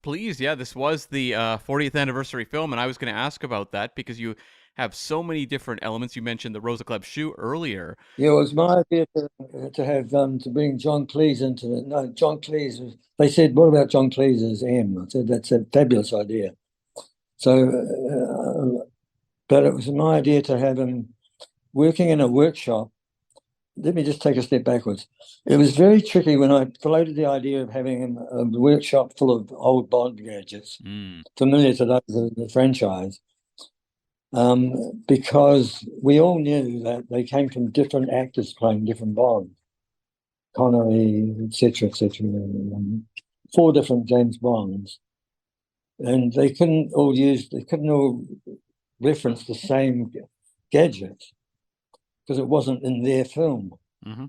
Please, yeah. This was the 40th anniversary film, and I was going to ask about that because you have so many different elements. You mentioned the Rosa Club shoe earlier. Yeah, it was my idea to have to bring John Cleese into it. No, John Cleese. They said, "What about John Cleese as M?" I said, "That's a fabulous idea." So, but it was my idea to have him working in a workshop. Let me just take a step backwards. It was very tricky when I floated the idea of having a workshop full of old Bond gadgets, familiar to those of the franchise. Because we all knew that they came from different actors playing different Bonds, Connery, etc., 4 different James Bonds, and they couldn't all reference the same gadgets because it wasn't in their film. Mm-hmm.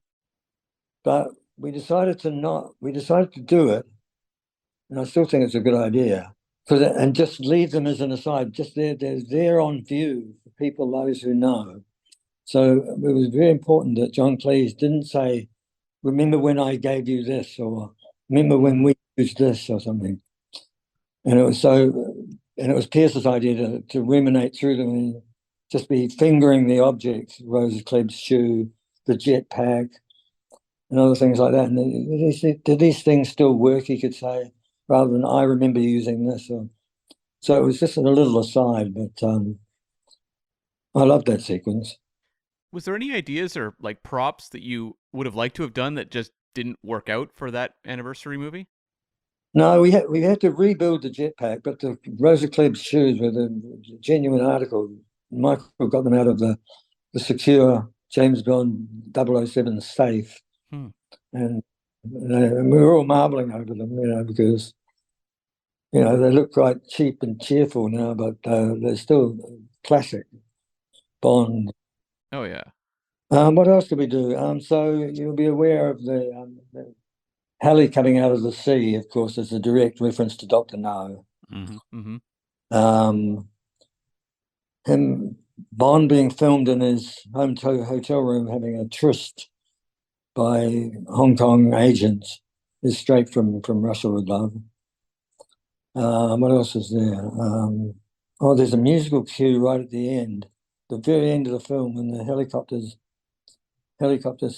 But we decided to do it, and I still think it's a good idea. And just leave them as an aside, just they're there on view for people, those who know. So it was very important that John Cleese didn't say, "Remember when I gave you this," or "Remember when we used this," or something. And it was Pierce's idea to ruminate through them and just be fingering the objects, Rosa Klebb's shoe, the jetpack, and other things like that. And he said, "Did these things still work?" He could say, rather than "I remember using this." So it was just a little aside, but I loved that sequence. Was there any ideas or like props that you would have liked to have done that just didn't work out for that anniversary movie? No, we had to rebuild the jetpack, but the Rosa Klebb's shoes were the genuine article. Michael got them out of the secure James Bond 007 safe, and we were all marveling over them, because they look quite cheap and cheerful now, but they're still classic Bond. Oh yeah. What else did we do? So you'll be aware of the heli coming out of the sea, of course, is a direct reference to Dr. No. Mm-hmm. Him, Bond being filmed in his home hotel room having a tryst by Hong Kong agents is straight from Russia with Love. What else is there? There's a musical cue right at the end, the very end of the film, when the helicopters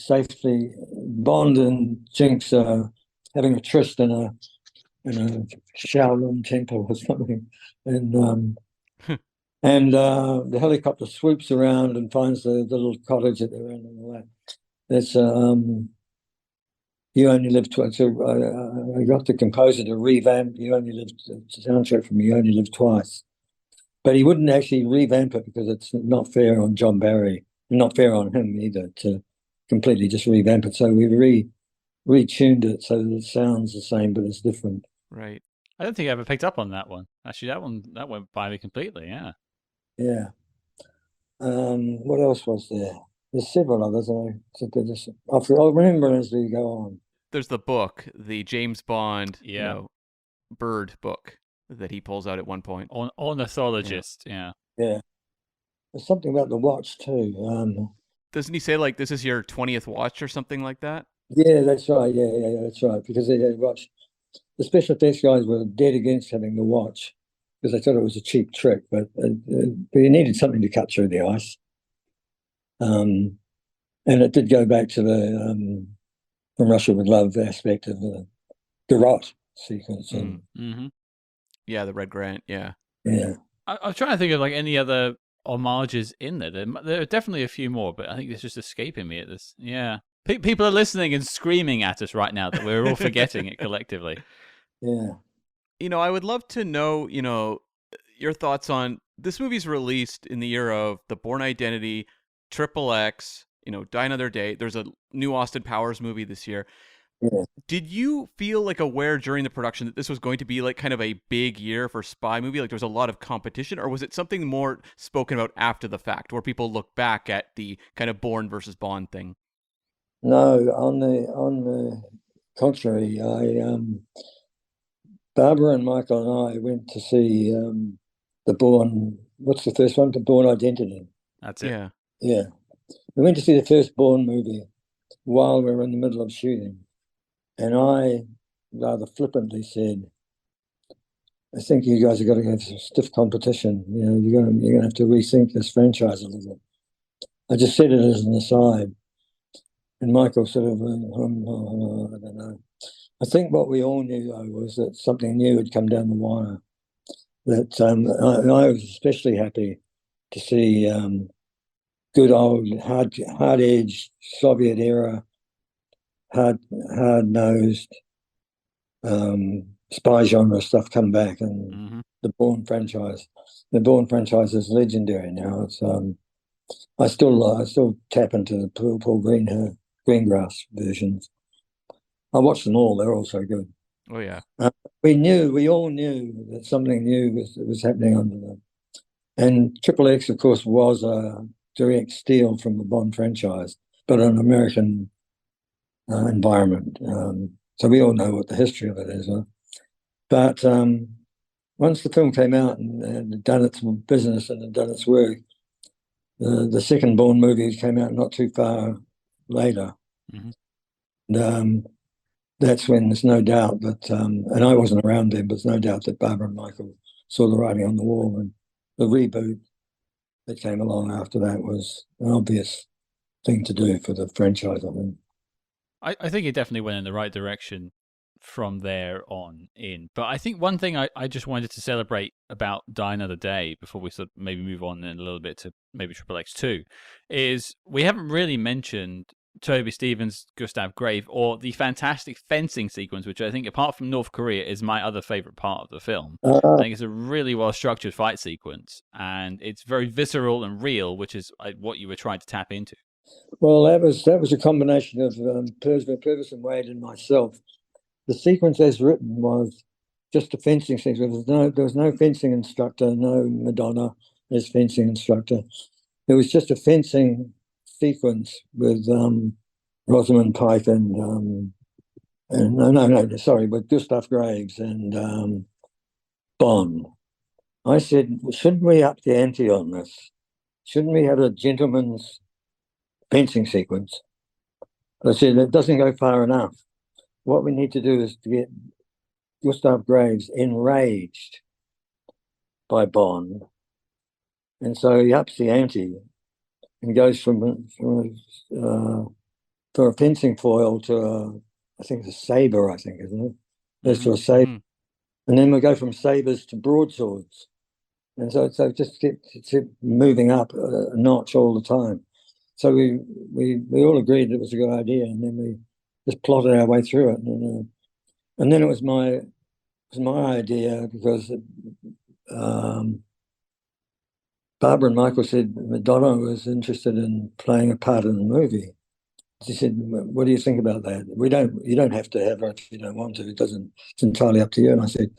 safely, Bond and Jinx are having a tryst in a Shaolin temple or something, and the helicopter swoops around and finds the little cottage that they're in and all that. That's You Only Live Twice. So I got the composer to revamp You Only Live, the soundtrack from You Only Live Twice. But he wouldn't actually revamp it because it's not fair on John Barry, and not fair on him either to completely just revamp it. So we retuned it so that it sounds the same, but it's different. Right. I don't think I ever picked up on that one. Actually, that went by me completely. Yeah. Yeah. What else was there? There's several others. I'll remember as we go on. There's the book, the James Bond, Yeah. bird book that he pulls out at one point. Ornithologist. Yeah. Yeah. There's something about the watch too. Doesn't he say like this is your 20th watch or something like that? Yeah, that's right. Yeah, that's right. Because they watch. The special effects guys were dead against having the watch because they thought it was a cheap trick, but you needed something to cut through the ice. And it did go back to the From Russia with Love aspect of the garrote sequence. Mm-hmm. Yeah, the Red Grant. Yeah. Yeah. I'm trying to think of like any other homages in there. There are definitely a few more, but I think it's just escaping me at this. Yeah. People are listening and screaming at us right now that we're all forgetting it collectively. Yeah. I would love to know, your thoughts on this movie's released in the year of The Bourne Identity, Triple X, Die Another Day. There's a new Austin Powers movie this year. Yeah. Did you feel like aware during the production that this was going to be like kind of a big year for spy movie? Like there was a lot of competition, or was it something more spoken about after the fact where people look back at the kind of Bourne versus Bond thing? No, on the contrary, Barbara and Michael and I went to see the Bourne. What's the first one? The Bourne Identity. That's it. Yeah. Yeah. We went to see the first Bourne movie while we were in the middle of shooting. And I rather flippantly said, I think you guys are going to have some stiff competition. You're going to have to rethink this franchise a little. I just said it as an aside. And Michael sort of, I don't know. I think what we all knew, though, was that something new had come down the wire. That I was especially happy to see good old hard-edged Soviet era, hard-nosed spy genre stuff come back, and the Bourne franchise. The Bourne franchise is legendary now. It's I still tap into the Paul Greengrass versions. I watched them all; they're all so good. Oh yeah. We all knew that something new was happening under them. And Triple X, of course, was a direct steal from the Bond franchise, but an American environment. So we all know what the history of it is. But once the film came out and had done its business and had done its work, the second Bourne movie came out not too far later. And that's when there's no doubt that, and I wasn't around then, but there's no doubt that Barbara and Michael saw the writing on the wall, and the reboot that came along after that was an obvious thing to do for the franchise, I think. I think it definitely went in the right direction from there on in. But I think one thing I just wanted to celebrate about Die Another Day before we sort of maybe move on in a little bit to maybe Triple X2 is we haven't really mentioned Toby Stevens' Gustav Grave or the fantastic fencing sequence, which I think apart from North Korea is my other favorite part of the film. I think it's a really well structured fight sequence and it's very visceral and real, which is what you were trying to tap into. Well, that was a combination of Purvis and Wade and myself. The sequence as written was just a fencing sequence. There was no fencing instructor, no Madonna as fencing instructor. It was just a fencing sequence with Rosamund Pike and with Gustav Graves and Bond. I said, shouldn't we up the ante on this? Shouldn't we have a gentleman's fencing sequence? I said, it doesn't go far enough. What we need to do is to get Gustav Graves enraged by Bond. And so he ups the ante and goes from a fencing foil to I think it's a saber, I think, isn't it? Goes to a Mhm, saber. mhm. And then we go from sabers to broadswords. And so just keep moving up a notch all the time. So we all agreed it was a good idea, and then we just plotted our way through it. And then it was my idea because Barbara and Michael said Madonna was interested in playing a part in the movie. She said, "What do you think about that? You don't have to have her if you don't want to. It's entirely up to you." And I said,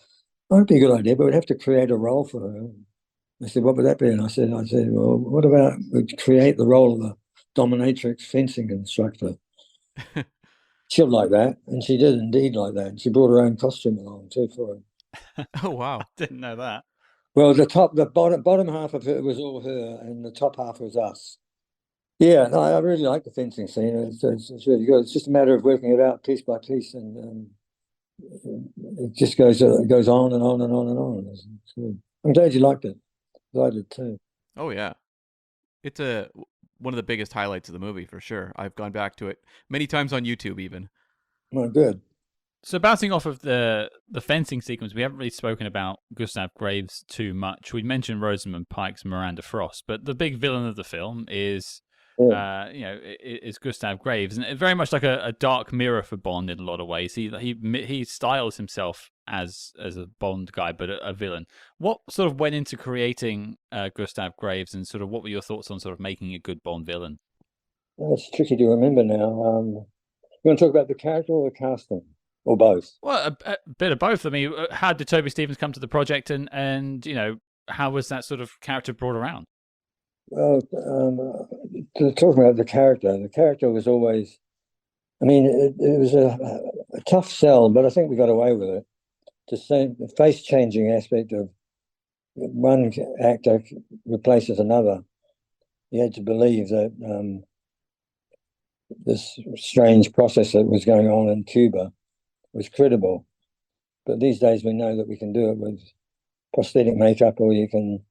"Oh, it'd be a good idea, but we'd have to create a role for her." I said, "What would that be?" And I said, "Well, what about we create the role of the dominatrix fencing instructor?" She'll like that, and she did indeed like that. And she brought her own costume along too for her. Oh, wow. Didn't know that. Well, the bottom half of it was all her, and the top half was us. Yeah, no, I really like the fencing scene. It's really good. It's just a matter of working it out piece by piece, and it just goes on and on and on and on. It's good. I'm glad you liked it. I did too. Oh, yeah. It's one of the biggest highlights of the movie for sure. I've gone back to it many times on YouTube even. Well, good. So bouncing off of the fencing sequence, we haven't really spoken about Gustav Graves too much. We mentioned Rosamund Pike's Miranda Frost, but the big villain of the film is, is Gustav Graves, and very much like a dark mirror for Bond in a lot of ways. He styles himself as a Bond guy, but a villain. What sort of went into creating Gustav Graves, and sort of what were your thoughts on sort of making a good Bond villain? Well, it's tricky to remember now. You want to talk about the character or the casting, or both? Well, a bit of both. I mean, how did Toby Stevens come to the project, and how was that sort of character brought around? Well, talking about the character was always. I mean, it was a tough sell, but I think we got away with it. To say the face changing aspect of one actor replaces another, you had to believe that this strange process that was going on in Cuba was credible. But these days we know that we can do it with prosthetic makeup, or you can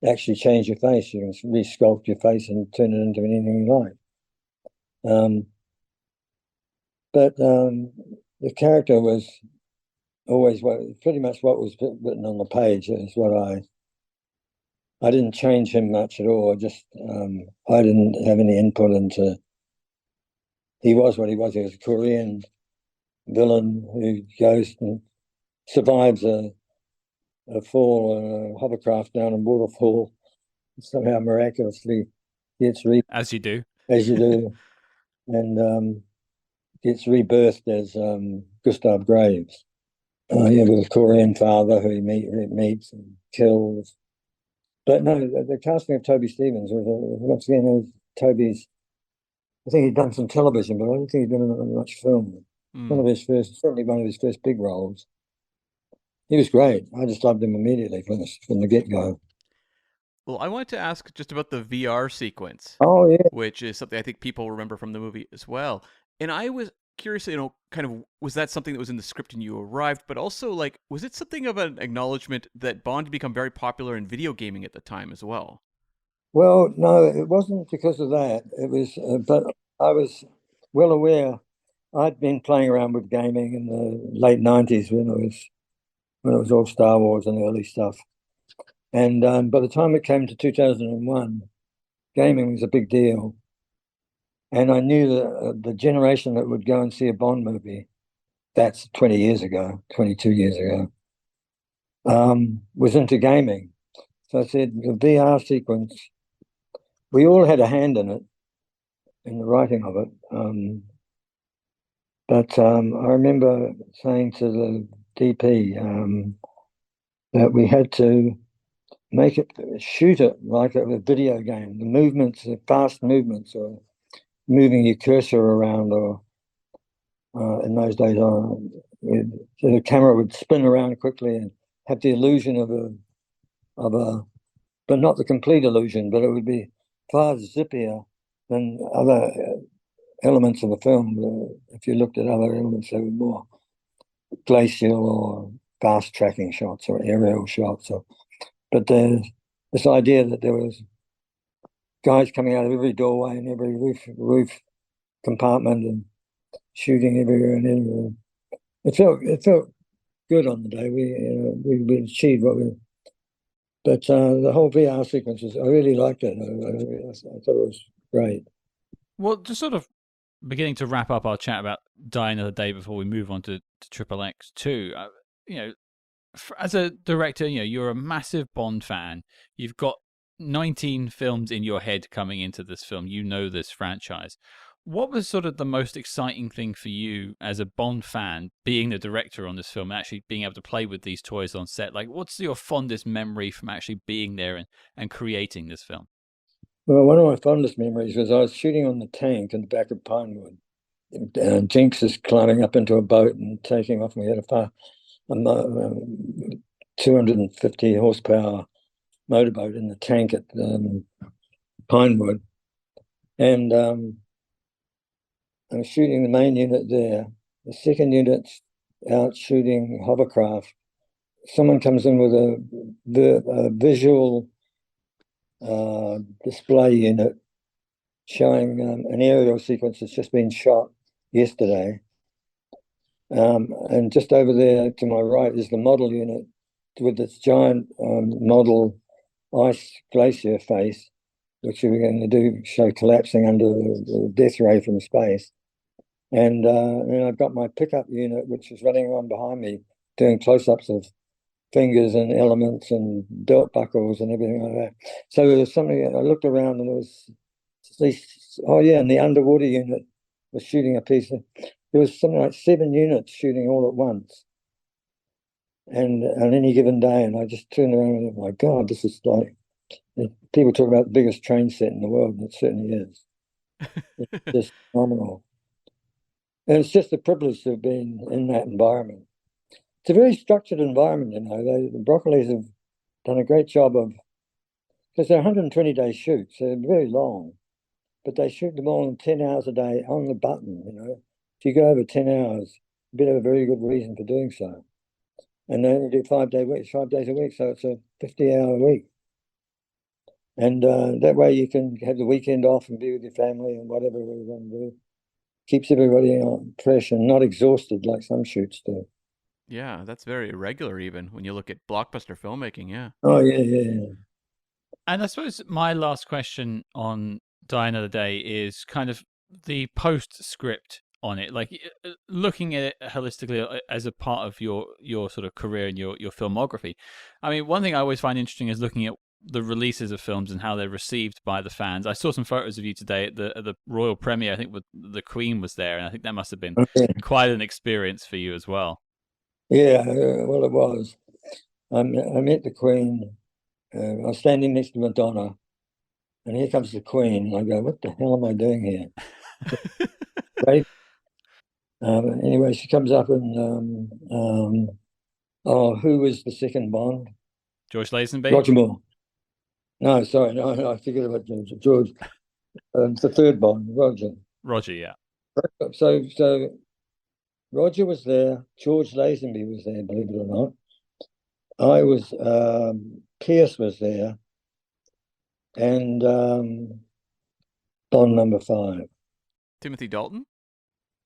actually change your face. You can re-sculpt your face and turn it into anything you like. But the character was always pretty much what was written on the page is what I didn't change him much at all. Just I didn't have any input into. He was what he was. He was a Korean villain who goes and survives a fall in a hovercraft down a waterfall. Somehow miraculously gets as you do, and gets rebirthed as Gustav Graves. With a Korean father who he meets and kills. But no, the casting of Toby Stevens was once again, it was Toby's. I think he'd done some television, but I don't think he'd done much film. Certainly one of his first big roles. He was great. I just loved him immediately from the get-go. Well, I wanted to ask just about the VR sequence. Oh yeah, which is something I think people remember from the movie as well. And I was curious, kind of, was that something that was in the script and you arrived, but also, like, was it something of an acknowledgement that Bond had become very popular in video gaming at the time as well? well, no, it wasn't because of that. It was, but I was well aware. I'd been playing around with gaming in the late '90s when it was all Star Wars and early stuff. And by the time it came to 2001, gaming was a big deal. And I knew that the generation that would go and see a Bond movie, that's 20 years ago, 22 years ago, was into gaming. So I said, the VR sequence, we all had a hand in it, in the writing of it. But I remember saying to the DP that we had to shoot it like a video game. The movements, the fast movements, or moving your cursor around, or in those days, the camera would spin around quickly and have the illusion of a, but not the complete illusion, but it would be far zippier than other elements of the film. If you looked at other elements, they were more glacial or fast tracking shots or aerial shots. But there's this idea that there was guys coming out of every doorway and every roof compartment, and shooting everywhere and everywhere. It felt good on the day. We achieved what we. But the whole VR sequences, I really liked it. I thought it was great. Well, just sort of beginning to wrap up our chat about Die Another Day before we move on to Triple X 2. You know, as a director, you know, you're a massive Bond fan. You've got 19 films in your head coming into this film. You know this franchise. What was sort of the most exciting thing for you as a Bond fan, being the director on this film, actually being able to play with these toys on set? Like, what's your fondest memory from actually being there and creating this film? Well, one of my fondest memories was I was shooting on the tank in the back of Pinewood. Jinx is climbing up into a boat and taking off. We had a 250 horsepower motorboat in the tank at Pinewood. And I was shooting the main unit there. The second unit's out shooting hovercraft. Someone comes in with a visual display unit showing an aerial sequence that's just been shot yesterday. And just over there to my right is the model unit with this giant model ice glacier face, which we were going to do show collapsing under the death ray from space. And I've got my pickup unit, which is running around behind me, doing close-ups of fingers and elements and belt buckles and everything like that. So there was something, I looked around and there was these, and the underwater unit was shooting a piece of, there was something like 7 units shooting all at once. And on any given day, and I just turned around and went, my God, this is like, people talk about the biggest train set in the world, and it certainly is. It's just phenomenal. And it's just a privilege to have been in that environment. It's a very structured environment, you know. The Broccolis have done a great job of, because they're 120-day shoots, they're very long, but they shoot them all in 10 hours a day on the button, you know. If you go over 10 hours, you better have a very good reason for doing so. And they only do 5 days a week, so it's a 50-hour week. And that way you can have the weekend off and be with your family and whatever we want to do. Keeps everybody fresh and not exhausted like some shoots do. Yeah, that's very irregular even when you look at blockbuster filmmaking, yeah. Oh, yeah. And I suppose my last question on Die Another Day is kind of the postscript on it, like looking at it holistically as a part of your sort of career and your filmography. I mean, one thing I always find interesting is looking at the releases of films and how they're received by the fans. I saw some photos of you today at the royal premiere. I think the Queen was there, and I think that must have been quite an experience for you as well. Yeah, well, it was. I met the Queen. I was standing next to Madonna, and here comes the Queen. And I go, what the hell am I doing here? Right? Anyway, she comes up and, who was the second Bond? George Lazenby? Roger Moore. No, sorry, no, I figured about George. The third Bond, Roger. Roger, yeah. So Roger was there. George Lazenby was there, believe it or not. I was, Pierce was there, and Bond number 5. Timothy Dalton?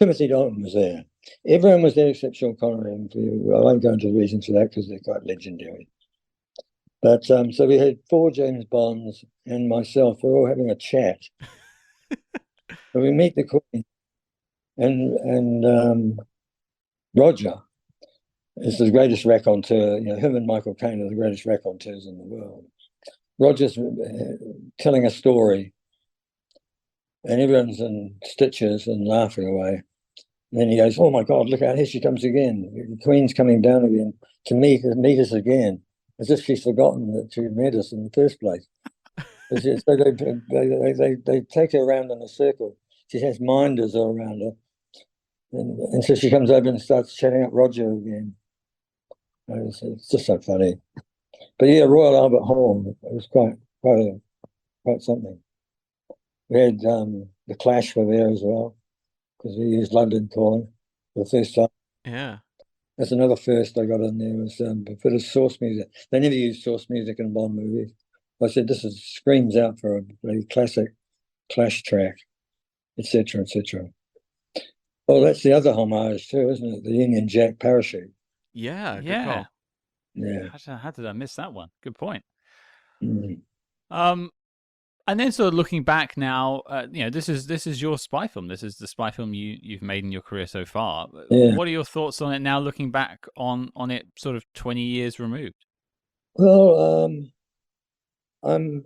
Timothy Dalton was there. Everyone was there except Sean Connery. And I won't go into the reasons for that because they're quite legendary. But so we had 4 James Bonds and myself. We're all having a chat. So we meet the Queen, and Roger is the greatest raconteur. You know, him and Michael Caine are the greatest raconteurs in the world. Roger's telling a story, and everyone's in stitches and laughing away. And then he goes, "Oh my God, look out, here she comes again. The Queen's coming down again to meet us again," as if she's forgotten that she met us in the first place. So they take her around in a circle. She has minders all around her. And so she comes over and starts chatting up Roger again. It's just so funny. But yeah, Royal Albert Hall, it was quite something. We had the Clash were there as well, because we used London Calling for the first time. Yeah. That's another first I got in there, was a bit of source music. They never used source music in Bond movies. I said, this screams out for a really classic Clash track, etc., etc. Oh, that's the other homage too, isn't it? The Union Jack parachute. Yeah, good Yeah. call. Yeah. How did I miss that one? Good point. Mm. Um, and then sort of looking back now, this is your spy film. This is the spy film you've made in your career so far. Yeah. What are your thoughts on it now, looking back on it, sort of 20 years removed? Well, I'm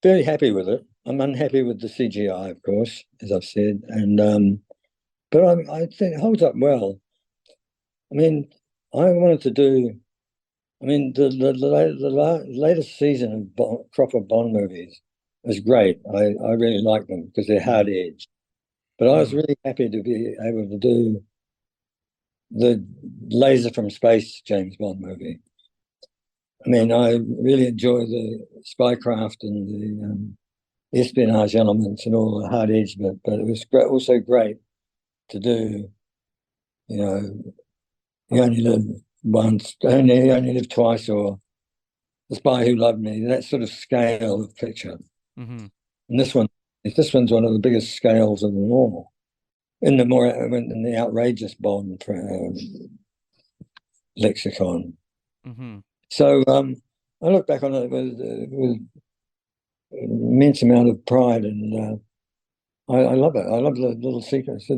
very happy with it. I'm unhappy with the CGI, of course, as I've said, and but I think it holds up well. I mean, I wanted to do. I mean, the latest season of crop of Bond movies was great. I really like them because they're hard edged. But I was really happy to be able to do the Laser from Space James Bond movie. I mean, I really enjoy the spycraft and the espionage elements and all the hard edge bit, but it was also great to do. You know, you only live once, you only live twice, or The Spy Who Loved Me. That sort of scale of picture. Mm-hmm. And this one's one of the biggest scales of them all. In the outrageous Bond lexicon. Mm-hmm. So I look back on it with immense amount of pride, and I love it. I love the little sequences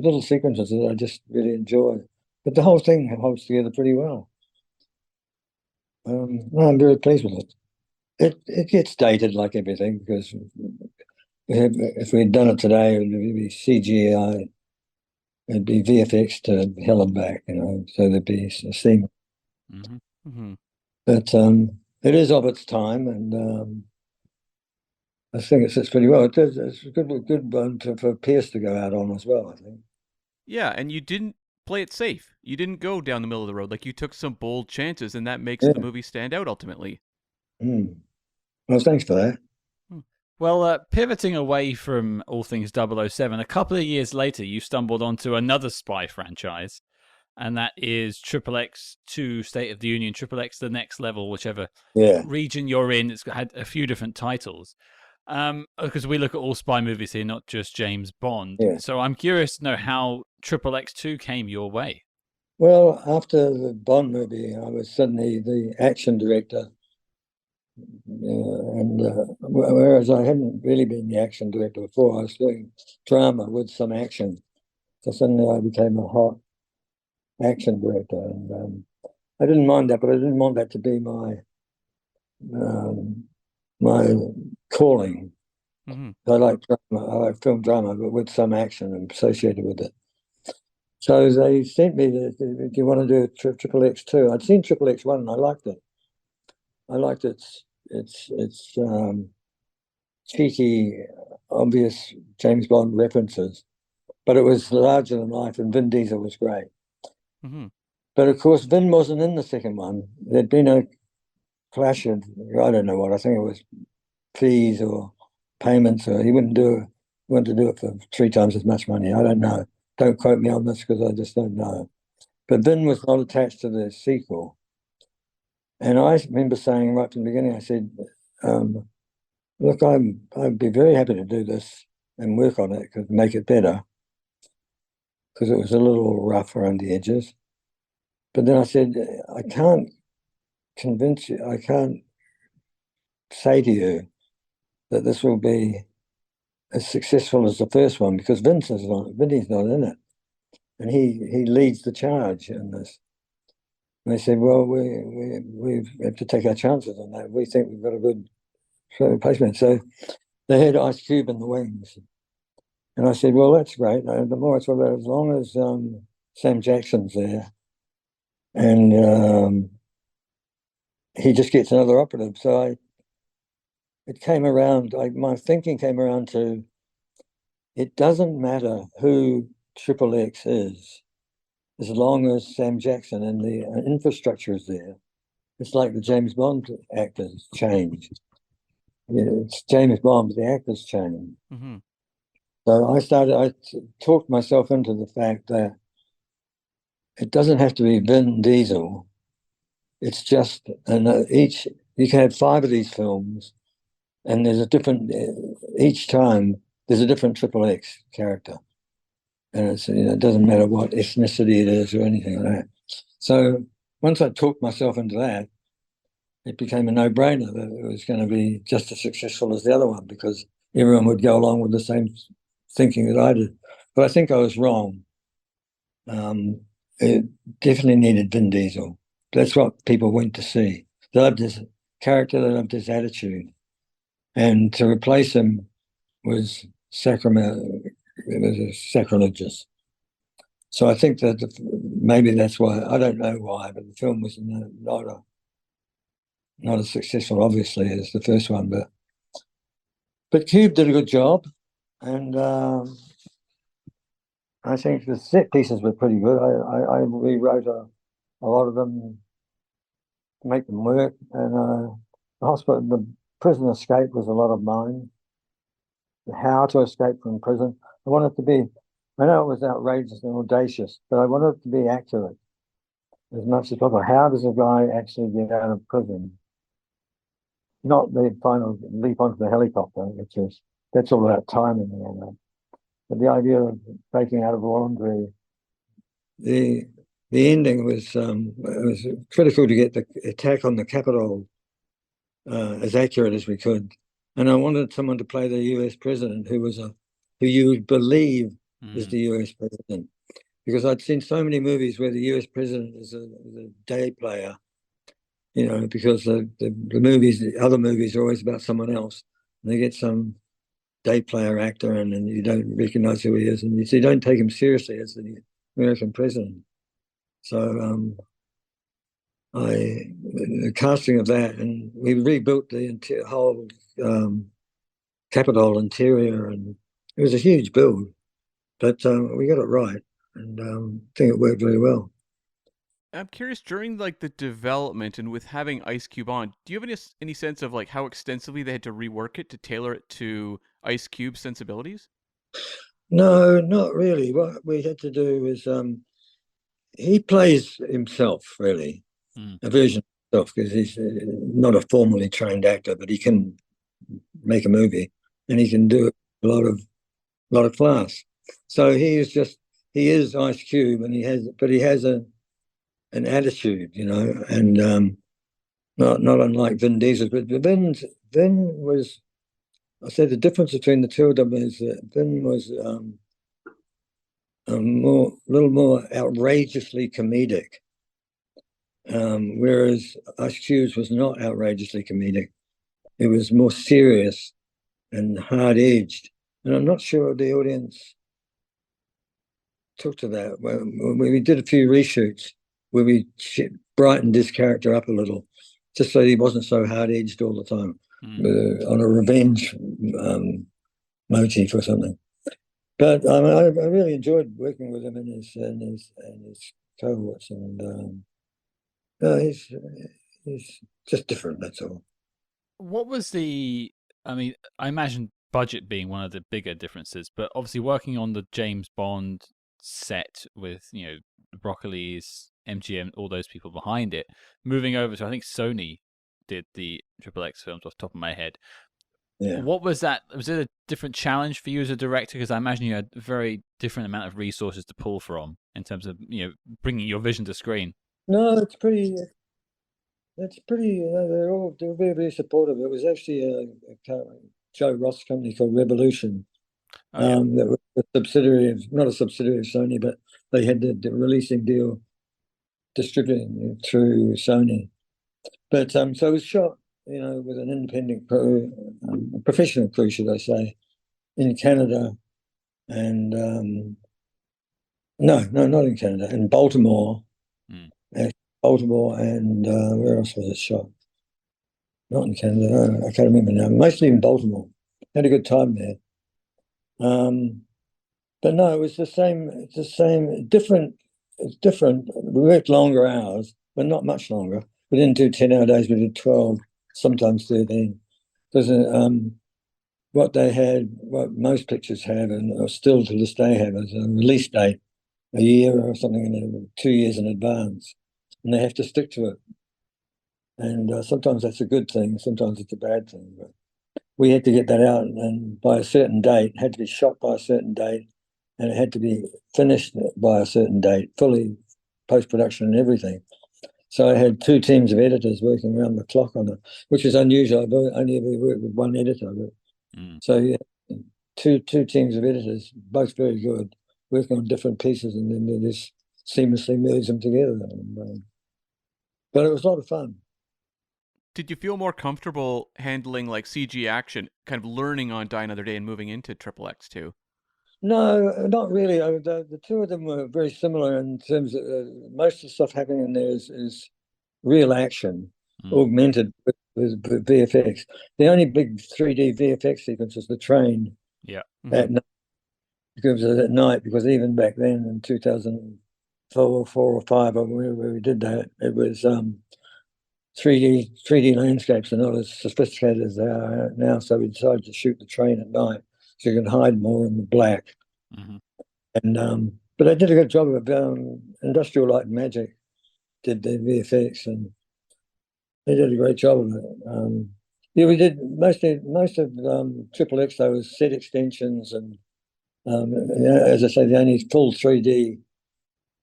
that I just really enjoy. But the whole thing holds together pretty well. No, I'm very pleased with it. It gets dated like everything because if we'd done it today, it would be CGI. It'd be VFX to hell and back, So there'd be a scene. Mm-hmm. Mm-hmm. But it is of its time, and I think it sits pretty well. It's a good one for Pierce to go out on as well, I think. Yeah, and you didn't play it safe. You didn't go down the middle of the road. Like, you took some bold chances, and that makes Yeah. the movie stand out ultimately. Mm. Well, thanks for that. Well, pivoting away from all things 007, a couple of years later, you stumbled onto another spy franchise, and that is Triple X 2 State of the Union, Triple X The Next Level, whichever Yeah. region you're in. It's had a few different titles. Because we look at all spy movies here, not just James Bond. Yeah. So I'm curious to know how Triple X 2 came your way. Well, after the Bond movie, I was suddenly the action director. And whereas I hadn't really been the action director before, I was doing drama with some action. So suddenly I became a hot action director, and I didn't mind that, but I didn't want that to be my calling. Mm-hmm. I like drama, I like film drama, but with some action associated with it. So they sent me do you want to do Triple X 2? I'd seen Triple X 1 and I liked it. I liked its cheeky, obvious James Bond references, but it was larger than life, and Vin Diesel was great. Mm-hmm. But of course, Vin wasn't in the second one. There'd been a clash of, I don't know what, I think it was fees or payments, or he wanted to do it for 3 times as much money. I don't know. Don't quote me on this because I just don't know. But Vin was not attached to the sequel. And I remember saying right from the beginning, I said, look, I'd be very happy to do this and work on it, make it better, because it was a little rough around the edges. But then I said, I can't convince you, I can't say to you that this will be as successful as the first one, because Vinny's not in it. And he leads the charge in this. And they said, well, we have to take our chances on that. We think we've got a good replacement. So they had Ice Cube in the wings. And I said, well, that's great. The more I thought about it, as long as Sam Jackson's there and he just gets another operative. So it came around, my thinking came around to, it doesn't matter who Triple X is, as long as Sam Jackson and the infrastructure is there. It's like the James Bond actors change. It's James Bond, but the actors change. Mm-hmm. So I talked myself into the fact that it doesn't have to be Vin Diesel. It's just, and you can have 5 of these films, and there's a different, each time there's a different Triple X character. and it's, it doesn't matter what ethnicity it is or anything like that. So once I talked myself into that, it became a no-brainer that it was going to be just as successful as the other one, because everyone would go along with the same thinking that I did. But I think I was wrong. It definitely needed Vin Diesel. That's what people went to see. They loved his character, they loved his attitude. And to replace him was sacrilegious. So I think that maybe that's why, I don't know why, but the film was not as successful, obviously, as the first one. But Cube did a good job, and I think the set pieces were pretty good. I rewrote a lot of them to make them work, and the prison escape was a lot of mine. How to escape from prison. I wanted to be, I know it was outrageous and audacious, but I wanted it to be accurate as much as possible. How does a guy actually get out of prison? Not the final leap onto the helicopter, that's all about timing and all that. But the idea of breaking out of laundry, the ending was critical to get the attack on the Capitol as accurate as we could. And I wanted someone to play the US president who you would believe is the US president. Because I'd seen so many movies where the US president is a day player, because the other movies are always about someone else. And they get some day player actor and you don't recognize who he is. And you don't take him seriously as the American president. So the casting of that, and we rebuilt the whole Capitol interior, and it was a huge build, but we got it right, and I think it worked very well. I'm curious, during like the development and with having Ice Cube on, do you have any sense of like how extensively they had to rework it to tailor it to Ice Cube's sensibilities? No, not really. What we had to do was he plays himself, really, a version of himself, because he's not a formally trained actor, but he can make a movie and he can do a lot of class. So he is Ice Cube, and he has an attitude, and not unlike Vin Diesel. But Vin was, I said, the difference between the two of them is that Vin was a little more outrageously comedic, whereas Ice Cube was not outrageously comedic. It was more serious and hard-edged, and I'm not sure the audience took to that. When we did a few reshoots where we brightened this character up a little, just so he wasn't so hard-edged all the time, on a revenge motif or something. But I really enjoyed working with him and his cohorts, and he's just different. That's all. What was I imagine budget being one of the bigger differences, but obviously working on the James Bond set with, Broccoli's, MGM, all those people behind it, moving over to, I think Sony did the XXX films off the top of my head. Yeah. What was that? Was it a different challenge for you as a director? Because I imagine you had a very different amount of resources to pull from in terms of, bringing your vision to screen. No, it's pretty. They're very, very supportive. It was actually a Joe Ross company called Revolution. That was not a subsidiary of Sony, but they had the releasing deal distributing through Sony. But so it was shot, with an independent crew, a professional crew, should I say, in Canada, and no, not in Canada, in Baltimore, and where else was it shot? Not in Canada. I can't remember now. Mostly in Baltimore. Had a good time there. But no, it was the same. It's the same. Different. It's different. We worked longer hours, but not much longer. We didn't do 10-hour days. We did 12, sometimes 13. Because what most pictures have, and still to this day have, is a release date, a year or something, 2 years in advance, and they have to stick to it. And sometimes that's a good thing. Sometimes it's a bad thing. But we had to get that out, and by a certain date, had to be shot by a certain date, and it had to be finished by a certain date, fully post-production and everything. So I had 2 teams of editors working around the clock on it, which is unusual. I've only ever worked with one editor. So yeah, two teams of editors, both very good, working on different pieces, and then they just seamlessly merge them together. But it was a lot of fun. Did you feel more comfortable handling like CG action, kind of learning on Die Another Day and moving into XXX too? No, not really. The 2 of them were very similar in terms of most of the stuff happening in there is real action, augmented with VFX. The only big 3D VFX sequence is the train. Yeah. At night, because at night, because even back then in 2004 or 5, or where we did that, it was 3D landscapes are not as sophisticated as they are now. So we decided to shoot the train at night so you can hide more in the black. And but I did a good job of Industrial Light and Magic did the VFX, and they did a great job of it. Yeah, we did most of XXX though was set extensions, and as I say, the only full 3D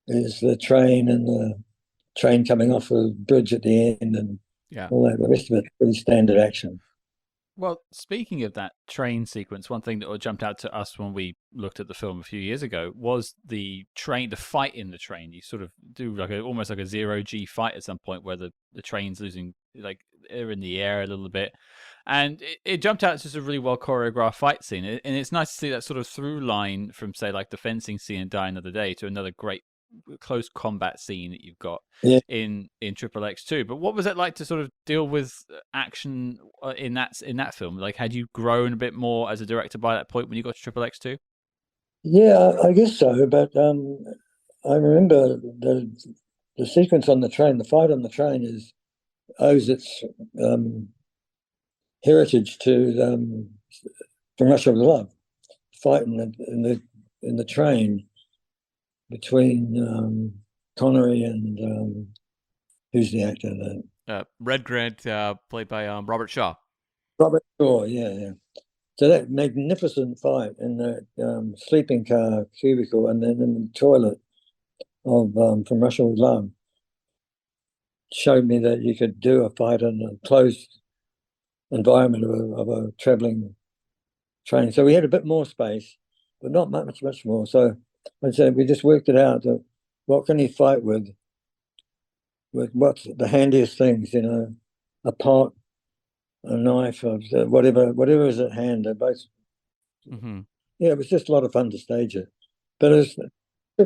is the train and the train coming off a bridge at the end, and all that. The rest of it pretty standard action. Well, speaking of that train sequence, one thing that jumped out to us when we looked at the film a few years ago was the fight in the train. You sort of do almost like a 0G fight at some point where the train's losing, like they're in the air a little bit. And it jumped out as just a really well choreographed fight scene. And it's nice to see that sort of through line from, say, like the fencing scene in Die Another Day to another great close combat scene that you've got in XXX 2. But what was it like to sort of deal with action in that film? Like, had you grown a bit more as a director by that point when you got to XXX 2? Yeah, I guess so. But I remember the sequence on the train, the fight on the train owes its heritage to From Russia with Love, fight in the train between Connery and who's the actor? Red Grant, played by Robert Shaw. Robert Shaw, yeah. So that magnificent fight in that sleeping car cubicle, and then in the toilet of From Russia with Love, showed me that you could do a fight in a closed environment of a traveling train. So we had a bit more space, but not much more. So I'd say we just worked it out. What can you fight with what's the handiest things, a pot, a knife, or whatever is at hand. They're both. Yeah, it was just a lot of fun to stage it, but it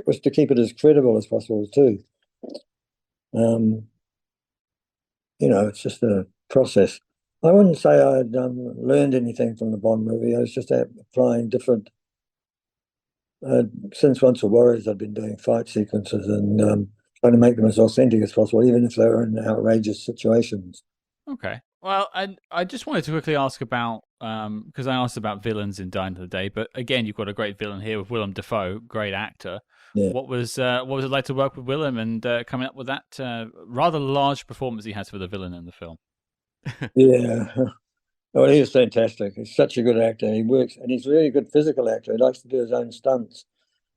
was to keep it as credible as possible too. It's just a process. I wouldn't say I'd learned anything from the Bond movie. I was just applying different. Since Once Were Warriors, I've been doing fight sequences and trying to make them as authentic as possible, even if they were in outrageous situations. Okay. Well, I just wanted to quickly ask about, because I asked about villains in Die Another Day, but again, you've got a great villain here with Willem Dafoe, great actor. Yeah. What was it like to work with Willem and coming up with that rather large performance he has for the villain in the film? Yeah. Oh, he was fantastic. He's such a good actor. He works, and he's a really good physical actor. He likes to do his own stunts,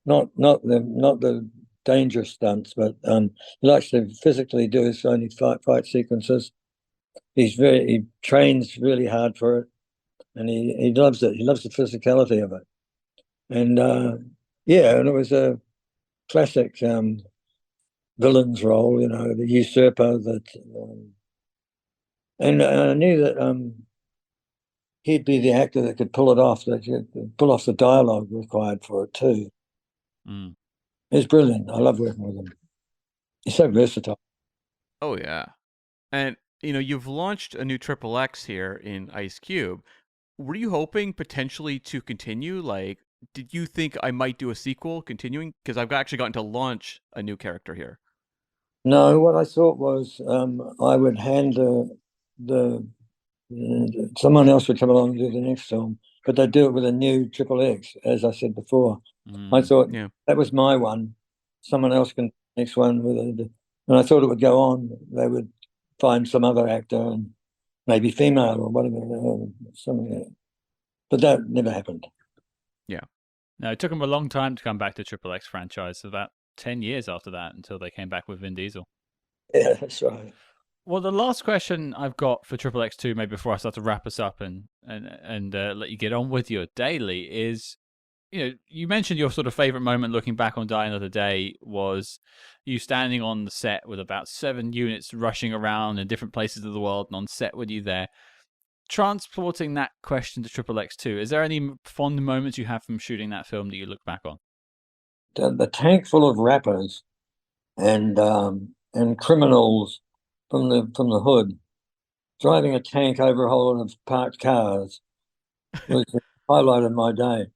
not the dangerous stunts, but he likes to physically do his own fight sequences. He trains really hard for it, and he loves it. He loves the physicality of it, and and it was a classic villain's role. The usurper that, and I knew that he'd be the actor that could pull it off, that could pull off the dialogue required for it too. He's brilliant. I love working with him. He's so versatile. Oh yeah, and you've launched a new XXX here in Ice Cube. Were you hoping potentially to continue? Like, did you think I might do a sequel continuing? Because I've actually gotten to launch a new character here. No, what I thought was I would hand someone else would come along and do the next film, but they'd do it with a new XXX, as I said before. I thought that was my one. Someone else can do the next one and I thought it would go on. They would find some other actor, and maybe female or whatever, something like that. But that never happened. Yeah. No, it took them a long time to come back to Triple X franchise, about 10 years after that until they came back with Vin Diesel. Yeah, that's right. Well, the last question I've got for Triple X2, maybe before I start to wrap us up and let you get on with your daily, is you mentioned your sort of favorite moment looking back on Die Another Day was you standing on the set with about 7 units rushing around in different places of the world, and on set with you there. Transporting that question to Triple X2, is there any fond moments you have from shooting that film that you look back on? The tank full of rappers and criminals from the hood driving a tank over a whole lot of parked cars was the highlight of my day.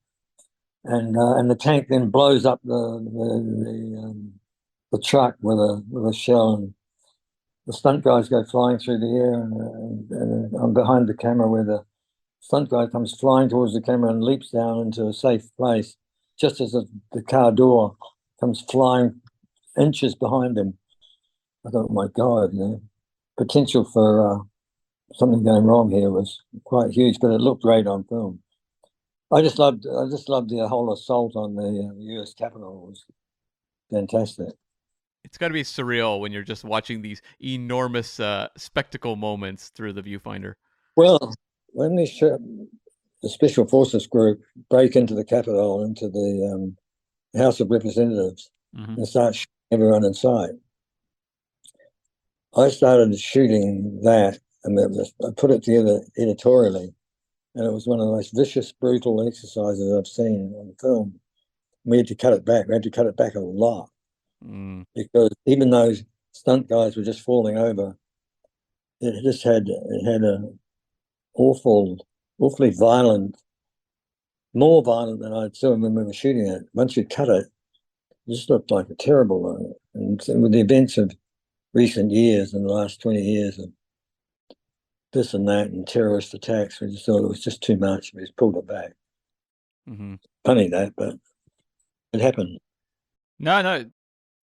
And the tank then blows up the truck with a shell, and the stunt guys go flying through the air, and I'm behind the camera where the stunt guy comes flying towards the camera and leaps down into a safe place, just as the car door comes flying inches behind him. I thought, my God, potential for something going wrong here was quite huge, but it looked great on film. I just loved the whole assault on the U.S. Capitol. It was fantastic. It's got to be surreal when you're just watching these enormous spectacle moments through the viewfinder. Well, when the Special Forces group break into the Capitol, into the House of Representatives, and start shooting everyone inside, I started shooting that, and I put it together editorially, and it was one of the most vicious, brutal exercises I've seen on film. We had to cut it back. We had to cut it back a lot because even those stunt guys were just falling over. It had a awfully violent, more violent than I'd seen when we were shooting it. Once you cut it, it just looked like a terrible. And with the events of recent years, in the last 20 years of this and that and terrorist attacks, we just thought it was just too much. We just pulled it back. Funny that, but it happened. No,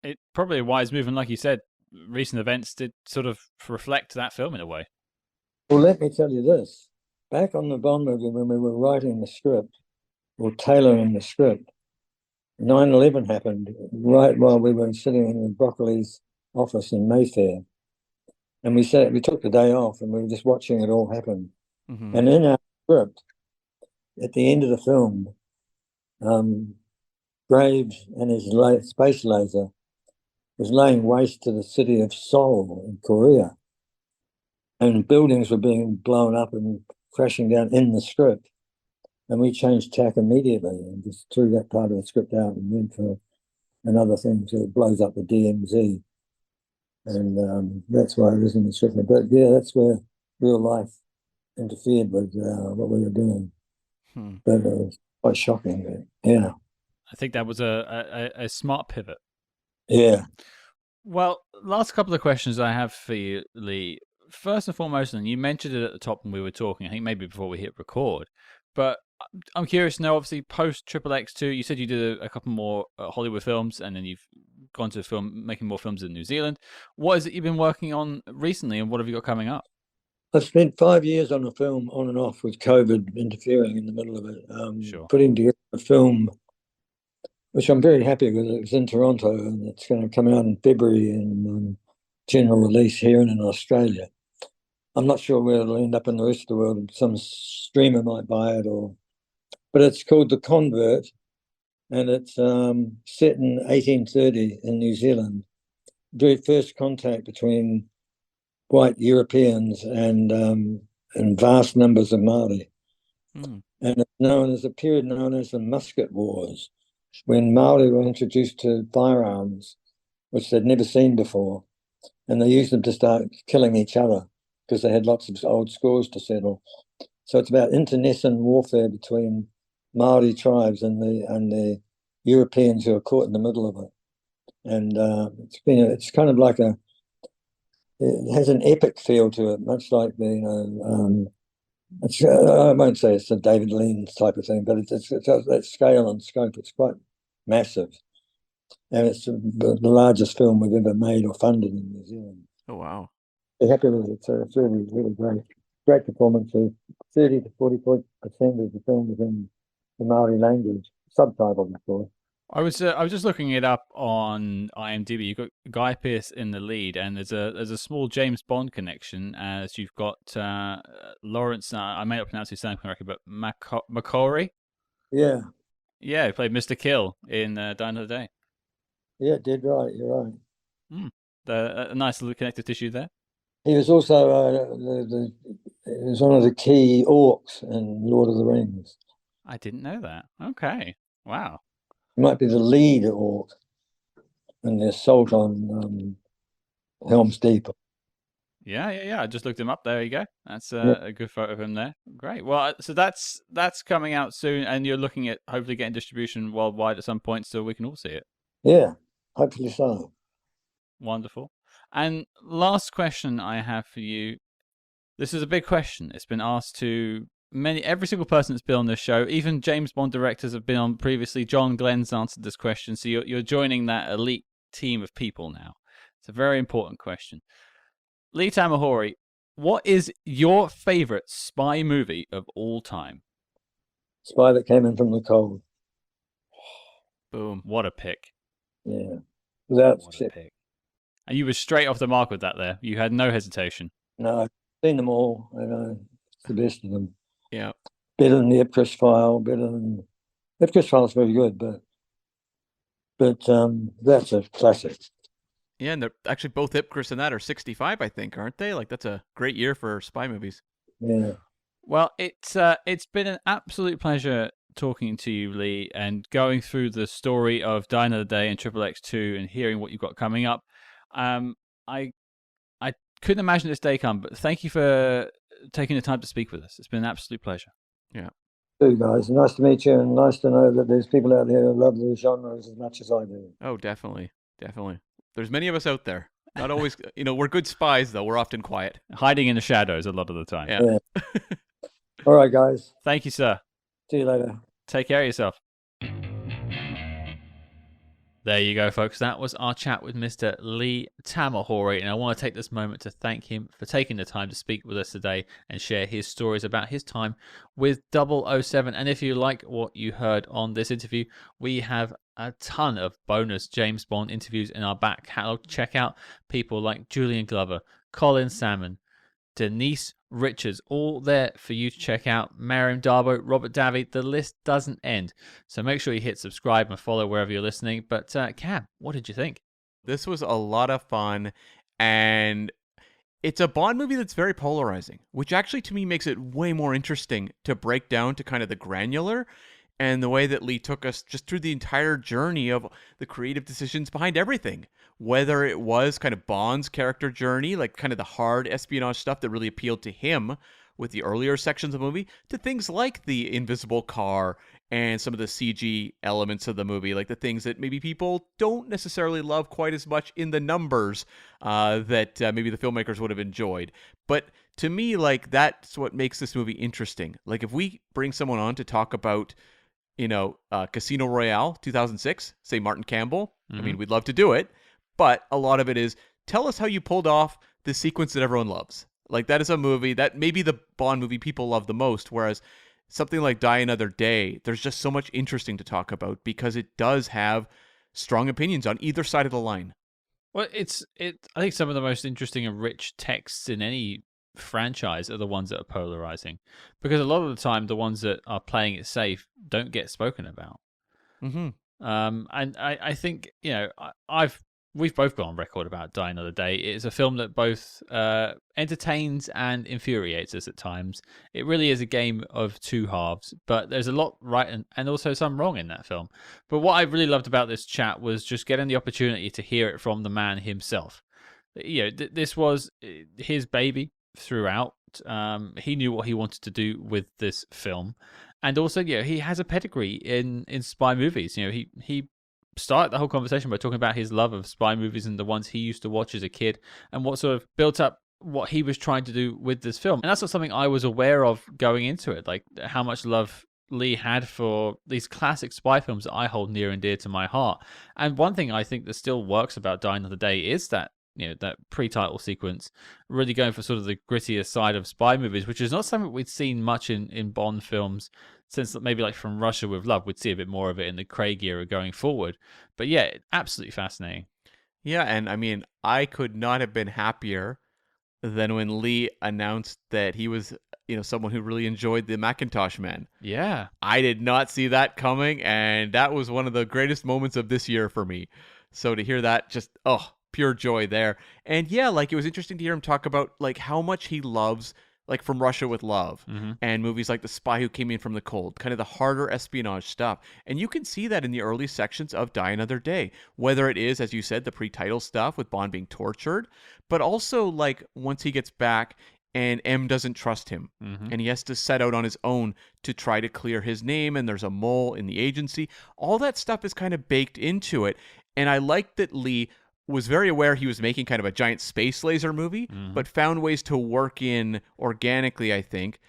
it probably a wise move, and like you said, recent events did sort of reflect that film in a way. Well, let me tell you this. Back on the Bond movie, when we were writing the script, or tailoring the script, 9/11 happened right while we were sitting in the Broccoli's office in Mayfair. And we took the day off, and we were just watching it all happen. And in our script, at the end of the film, Graves and his space laser was laying waste to the city of Seoul in Korea. And buildings were being blown up and crashing down in the script. And we changed tack immediately and just threw that part of the script out and went for another thing. So it blows up the DMZ. And that's why it was in the script. But yeah, that's where real life interfered with what we were doing. But it was quite shocking. But, yeah. I think that was a smart pivot. Yeah. Well, last couple of questions I have for you, Lee. First and foremost, and you mentioned it at the top when we were talking, I think maybe before we hit record, but I'm curious to know, obviously, post Triple X2, you said you did a couple more Hollywood films, and then you've gone to making more films in New Zealand. What is it you've been working on recently, and what have you got coming up? I've spent 5 years on a film on and off with COVID interfering in the middle of it. Sure. Putting together a film, which I'm very happy with. It's in Toronto, and it's going to come out in February and general release here and in Australia. I'm not sure where it'll end up in the rest of the world. Some streamer might buy it, but it's called The Convert, and it's set in 1830 in New Zealand. Very first contact between white Europeans and vast numbers of Māori. And it's known as a period known as the Musket Wars, when Māori were introduced to firearms, which they'd never seen before, and they used them to start killing each other because they had lots of old scores to settle. So it's about internecine warfare between Māori tribes and the Europeans who are caught in the middle of it. And it's kind of like it has an epic feel to it, much like I won't say it's a David Lean type of thing, but it's that scale and scope. It's quite massive, and it's the largest film we've ever made or funded in New Zealand. Oh wow! We're happy with it. So it's really, really great performance. 30 to 40% of the film is in the Maori language. subtitled, of course. I was just looking it up on IMDb. You've got Guy Pearce in the lead, and there's a small James Bond connection, as you've got Lawrence. I may not pronounce his name correctly, but McCory. Yeah, Yeah, he played Mr. Kill in Die Another Day. yeah, did right. You're right. A nice little connective tissue there. He was also he was one of the key orcs in Lord of the Rings. I didn't know that. Okay, wow. He might be the lead orc in the assault on Helm's Deep. Yeah. I just looked him up. There you go. That's a good photo of him there. Great. Well, so that's coming out soon, and you're looking at hopefully getting distribution worldwide at some point, so we can all see it. Yeah, hopefully so. Wonderful. And last question I have for you. This is a big question. It's been asked to every single person that's been on this show. Even James Bond directors have been on previously. John Glenn's answered this question, so you're joining that elite team of people now. It's a very important question. Lee Tamahori, what is your favorite spy movie of all time? Spy That Came In From the Cold. Boom. What a pick. Yeah. Without What a pick. And you were straight off the mark with that there. You had no hesitation. No, I've seen them all. It's the best of them. Yeah. Better than the Ipcress File. Ipcress File is very good, but that's a classic. Yeah, and they're actually both Ipcress and that are 65, I think, aren't they? Like, that's a great year for spy movies. Yeah. Well, it's been an absolute pleasure talking to you, Lee, and going through the story of Die Another Day and Triple X2 and hearing what you've got coming up. I couldn't imagine this day come, but thank you for taking the time to speak with us. It's been an absolute pleasure. Yeah. You guys, nice to meet you, and nice to know that there's people out there who love the genres as much as I do. Oh, definitely. There's many of us out there. Not always, we're good spies, though. We're often quiet. Hiding in the shadows a lot of the time. Yeah. All right, guys. Thank you, sir. See you later. Take care of yourself. There you go, folks. That was our chat with Mr. Lee Tamahori, and I want to take this moment to thank him for taking the time to speak with us today and share his stories about his time with 007. And if you like what you heard on this interview, we have a ton of bonus James Bond interviews in our back catalog. Check out people like Julian Glover, Colin Salmon, Denise Richards, all there for you to check out. Mariam Darbo, Robert Davi, the list doesn't end. So make sure you hit subscribe and follow wherever you're listening. But Cam, what did you think? This was a lot of fun, and it's a Bond movie that's very polarizing, which actually to me makes it way more interesting to break down to kind of the granular and the way that Lee took us just through the entire journey of the creative decisions behind everything. Whether it was kind of Bond's character journey, like kind of the hard espionage stuff that really appealed to him with the earlier sections of the movie, to things like the invisible car and some of the CG elements of the movie, like the things that maybe people don't necessarily love quite as much in the numbers that maybe the filmmakers would have enjoyed. But to me, like, that's what makes this movie interesting. Like, if we bring someone on to talk about, Casino Royale 2006, say Martin Campbell, I mean, we'd love to do it. But a lot of it is, tell us how you pulled off the sequence that everyone loves. Like, that is a movie that maybe the Bond movie people love the most, whereas something like Die Another Day, there's just so much interesting to talk about because it does have strong opinions on either side of the line. Well, I think some of the most interesting and rich texts in any franchise are the ones that are polarizing, because a lot of the time the ones that are playing it safe don't get spoken about. Mm-hmm. And I think, we've both gone on record about Die Another Day. It's a film that both entertains and infuriates us at times. It really is a game of two halves, but there's a lot right and also some wrong in that film. But what I really loved about this chat was just getting the opportunity to hear it from the man himself. This was his baby throughout. He knew what he wanted to do with this film. And also, he has a pedigree in spy movies. He started the whole conversation by talking about his love of spy movies and the ones he used to watch as a kid and what sort of built up what he was trying to do with this film. And that's not something I was aware of going into it, like how much love Lee had for these classic spy films that I hold near and dear to my heart. And one thing I think that still works about Die Another Day is that that pre-title sequence, really going for sort of the grittier side of spy movies, which is not something we'd seen much in Bond films sense that maybe like From Russia with Love, we'd see a bit more of it in the Craig era going forward. But yeah, absolutely fascinating. Yeah, and I mean, I could not have been happier than when Lee announced that he was, someone who really enjoyed the Macintosh Man. Yeah. I did not see that coming, and that was one of the greatest moments of this year for me. So to hear that, just, pure joy there. And yeah, like, it was interesting to hear him talk about, like, how much he loves, like, From Russia with Love, and movies like The Spy Who Came In From the Cold, kind of the harder espionage stuff. And you can see that in the early sections of Die Another Day, whether it is, as you said, the pre-title stuff with Bond being tortured, but also, like, once he gets back and M doesn't trust him, and he has to set out on his own to try to clear his name, and there's a mole in the agency. All that stuff is kind of baked into it, and I like that Lee was very aware he was making kind of a giant space laser movie, but found ways to work in organically, I think,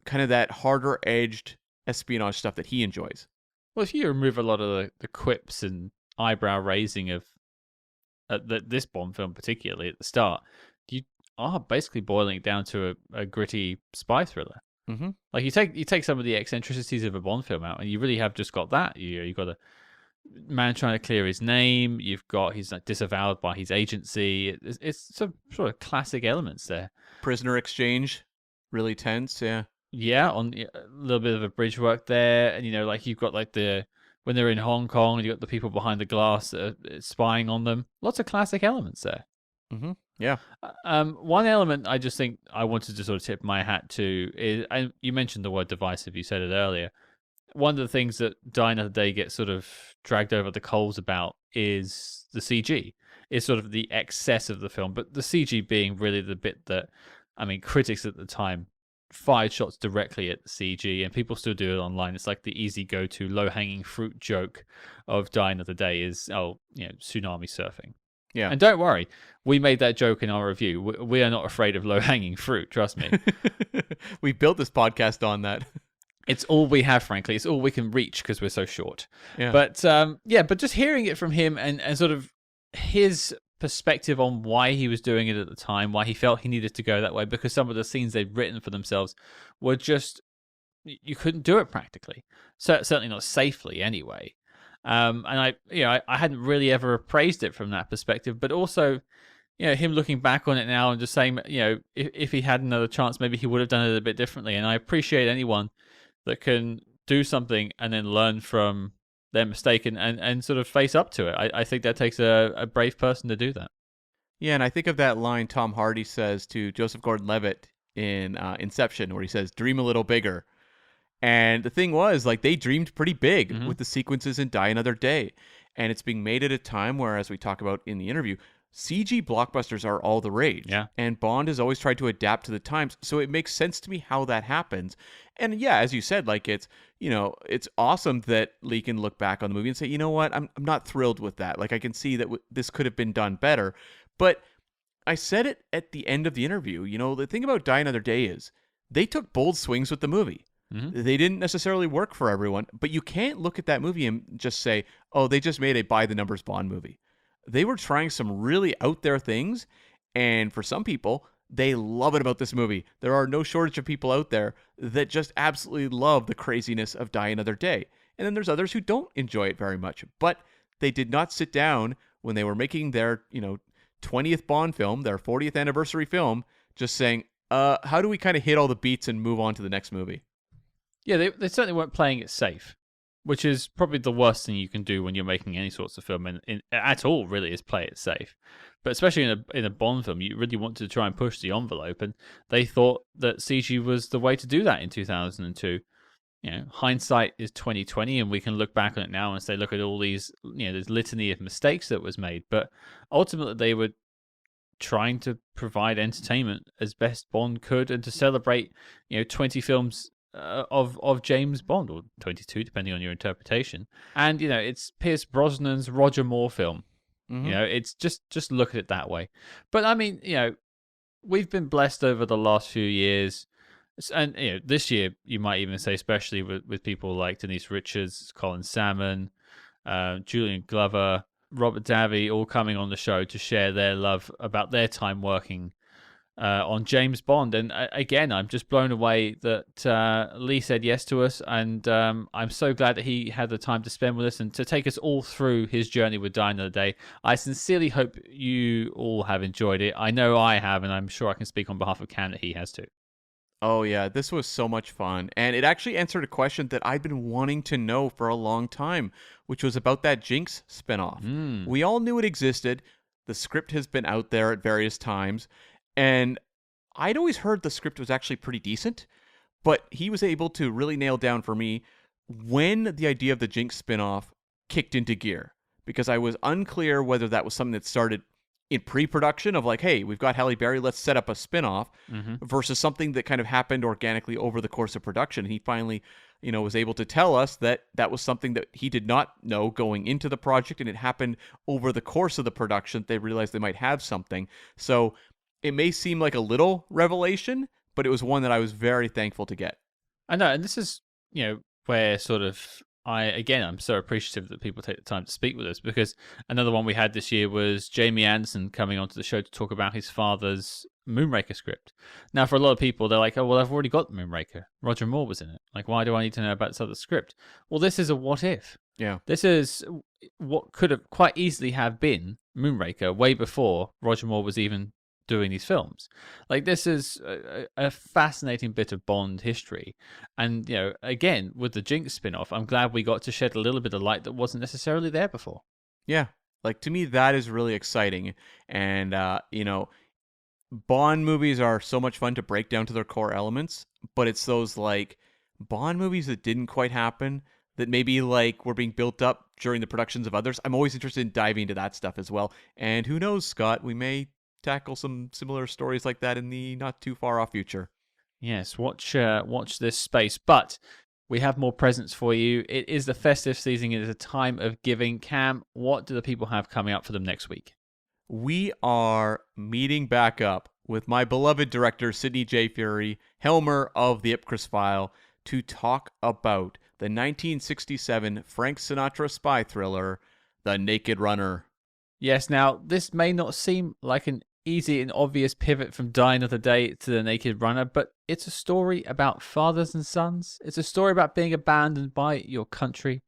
kind of that harder-edged espionage stuff that he enjoys. Well, if you remove a lot of the quips and eyebrow raising of this Bond film, particularly at the start, you are basically boiling it down to a gritty spy thriller. Mm-hmm. Like you take some of the eccentricities of a Bond film out, and you really have just got that. You've got a man trying to clear his name. You've got he's like disavowed by his agency. It's some sort of classic elements there. Prisoner exchange, really tense, yeah. Yeah, on a little bit of a bridge work there, and like you've got like when they're in Hong Kong, and you've got the people behind the glass that are spying on them. Lots of classic elements there. Mm-hmm. Yeah. One element I just think I wanted to sort of tip my hat to is, and you mentioned the word divisive. You said it earlier. One of the things that Die Another Day gets sort of dragged over the coals about is the CG. Is sort of the excess of the film, but the CG being really the bit that, I mean, critics at the time fired shots directly at the CG, and people still do it online. It's like the easy go-to low-hanging fruit joke of Die Another Day is, tsunami surfing. Yeah. And don't worry, we made that joke in our review. We are not afraid of low-hanging fruit, trust me. We built this podcast on that. It's all we have, frankly. It's all we can reach because we're so short. Yeah. But but just hearing it from him and sort of his perspective on why he was doing it at the time, why he felt he needed to go that way, because some of the scenes they'd written for themselves were just, you couldn't do it practically. So certainly not safely anyway. And I hadn't really ever appraised it from that perspective, but also, him looking back on it now and just saying, if he had another chance, maybe he would have done it a bit differently. And I appreciate anyone that can do something and then learn from their mistake and sort of face up to it. I think that takes a brave person to do that. Yeah, and I think of that line Tom Hardy says to Joseph Gordon-Levitt in Inception, where he says, "Dream a little bigger." And the thing was, like, they dreamed pretty big with the sequences in Die Another Day. And it's being made at a time where, as we talk about in the interview, CG blockbusters are all the rage. Yeah. And Bond has always tried to adapt to the times. So it makes sense to me how that happens. And yeah, as you said, like, it's, it's awesome that Lee can look back on the movie and say, you know what, I'm not thrilled with that. Like, I can see that this could have been done better. But I said it at the end of the interview, the thing about Die Another Day is they took bold swings with the movie. They didn't necessarily work for everyone, but you can't look at that movie and just say, oh, they just made a by-the-numbers Bond movie. They were trying some really out there things, and for some people, they love it about this movie. There are no shortage of people out there that just absolutely love the craziness of Die Another Day. And then there's others who don't enjoy it very much, but they did not sit down when they were making their, 20th Bond film, their 40th anniversary film, just saying, how do we kind of hit all the beats and move on to the next movie? Yeah, they certainly weren't playing it safe, which is probably the worst thing you can do when you're making any sorts of film at all, really, is play it safe. But especially in a Bond film, you really want to try and push the envelope, and they thought that CG was the way to do that in 2002. Hindsight is 2020, and we can look back on it now and say, look at all these, this litany of mistakes that was made. But ultimately, they were trying to provide entertainment as best Bond could, and to celebrate, 20 films of James Bond, or 22, depending on your interpretation. And it's Pierce Brosnan's Roger Moore film. It's just look at it that way. But I mean, we've been blessed over the last few years, and this year you might even say, especially with people like Denise Richards, Colin Salmon, Julian Glover, Robert Davi, all coming on the show to share their love about their time working on James Bond. And again, I'm just blown away that Lee said yes to us, and I'm so glad that he had the time to spend with us and to take us all through his journey with Die Another Day. I sincerely hope you all have enjoyed it. I know I have, and I'm sure I can speak on behalf of Cam that he has too. Oh, yeah, this was so much fun. And it actually answered a question that I'd been wanting to know for a long time, which was about that Jinx spinoff. We all knew it existed. The script has been out there at various times. And I'd always heard the script was actually pretty decent, but he was able to really nail down for me when the idea of the Jinx spinoff kicked into gear. Because I was unclear whether that was something that started in pre-production of like, hey, we've got Halle Berry, let's set up a spin-off, versus something that kind of happened organically over the course of production. And he finally, was able to tell us that that was something that he did not know going into the project, and it happened over the course of the production. They realized they might have something. So it may seem like a little revelation, but it was one that I was very thankful to get. I know, and this is, where sort of I'm so appreciative that people take the time to speak with us, because another one we had this year was Jamie Anderson coming onto the show to talk about his father's Moonraker script. Now, for a lot of people, they're like, oh, well, I've already got Moonraker. Roger Moore was in it. Like, why do I need to know about this other script? Well, this is a what if. Yeah. This is what could have quite easily have been Moonraker way before Roger Moore was even doing these films. Like, this is a fascinating bit of Bond history, and again, with the Jinx spin-off, I'm glad we got to shed a little bit of light that wasn't necessarily there before. Yeah, like, to me, that is really exciting. And Bond movies are so much fun to break down to their core elements, but it's those like Bond movies that didn't quite happen, that maybe like were being built up during the productions of others. I'm always interested in diving into that stuff as well. And who knows, Scott, we may tackle some similar stories like that in the not too far off future. Yes, watch this space. But we have more presents for you. It is the festive season. It is a time of giving. Cam, what do the people have coming up for them next week? We are meeting back up with my beloved director, Sidney J. Furie, helmer of the Ipcris File, to talk about the 1967 Frank Sinatra spy thriller, The Naked Runner. Yes, now, this may not seem like an easy and obvious pivot from Die Another Day to The Naked Runner, but it's a story about fathers and sons. It's a story about being abandoned by your country.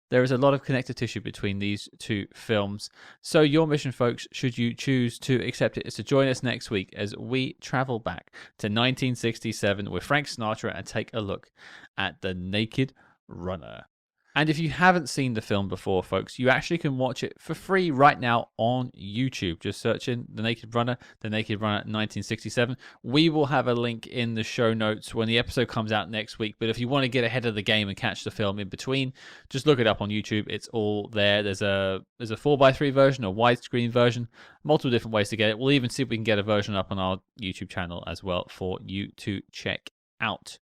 There is a lot of connective tissue between these two films. So your mission, folks, should you choose to accept it, is to join us next week as we travel back to 1967 with Frank Sinatra and take a look at The Naked Runner. And if you haven't seen the film before, folks, you actually can watch it for free right now on YouTube. Just search in The Naked Runner 1967. We will have a link in the show notes when the episode comes out next week. But if you want to get ahead of the game and catch the film in between, just look it up on YouTube. It's all there. There's a 4:3 version, a widescreen version, multiple different ways to get it. We'll even see if we can get a version up on our YouTube channel as well for you to check out.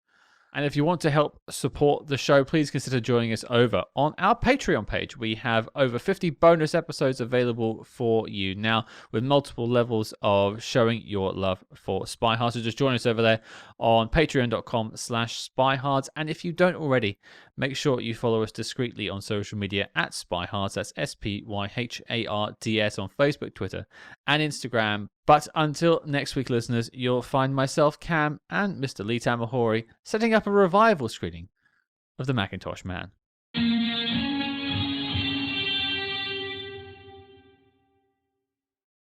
And if you want to help support the show, please consider joining us over on our Patreon page. We have over 50 bonus episodes available for you now, with multiple levels of showing your love for SpyHards. So just join us over there on patreon.com/SpyHards. And if you don't already, make sure you follow us discreetly on social media at SpyHards. That's SpyHards on Facebook, Twitter, and Instagram. But until next week, listeners, you'll find myself, Cam, and Mr. Lee Tamahori setting up a revival screening of The Macintosh Man.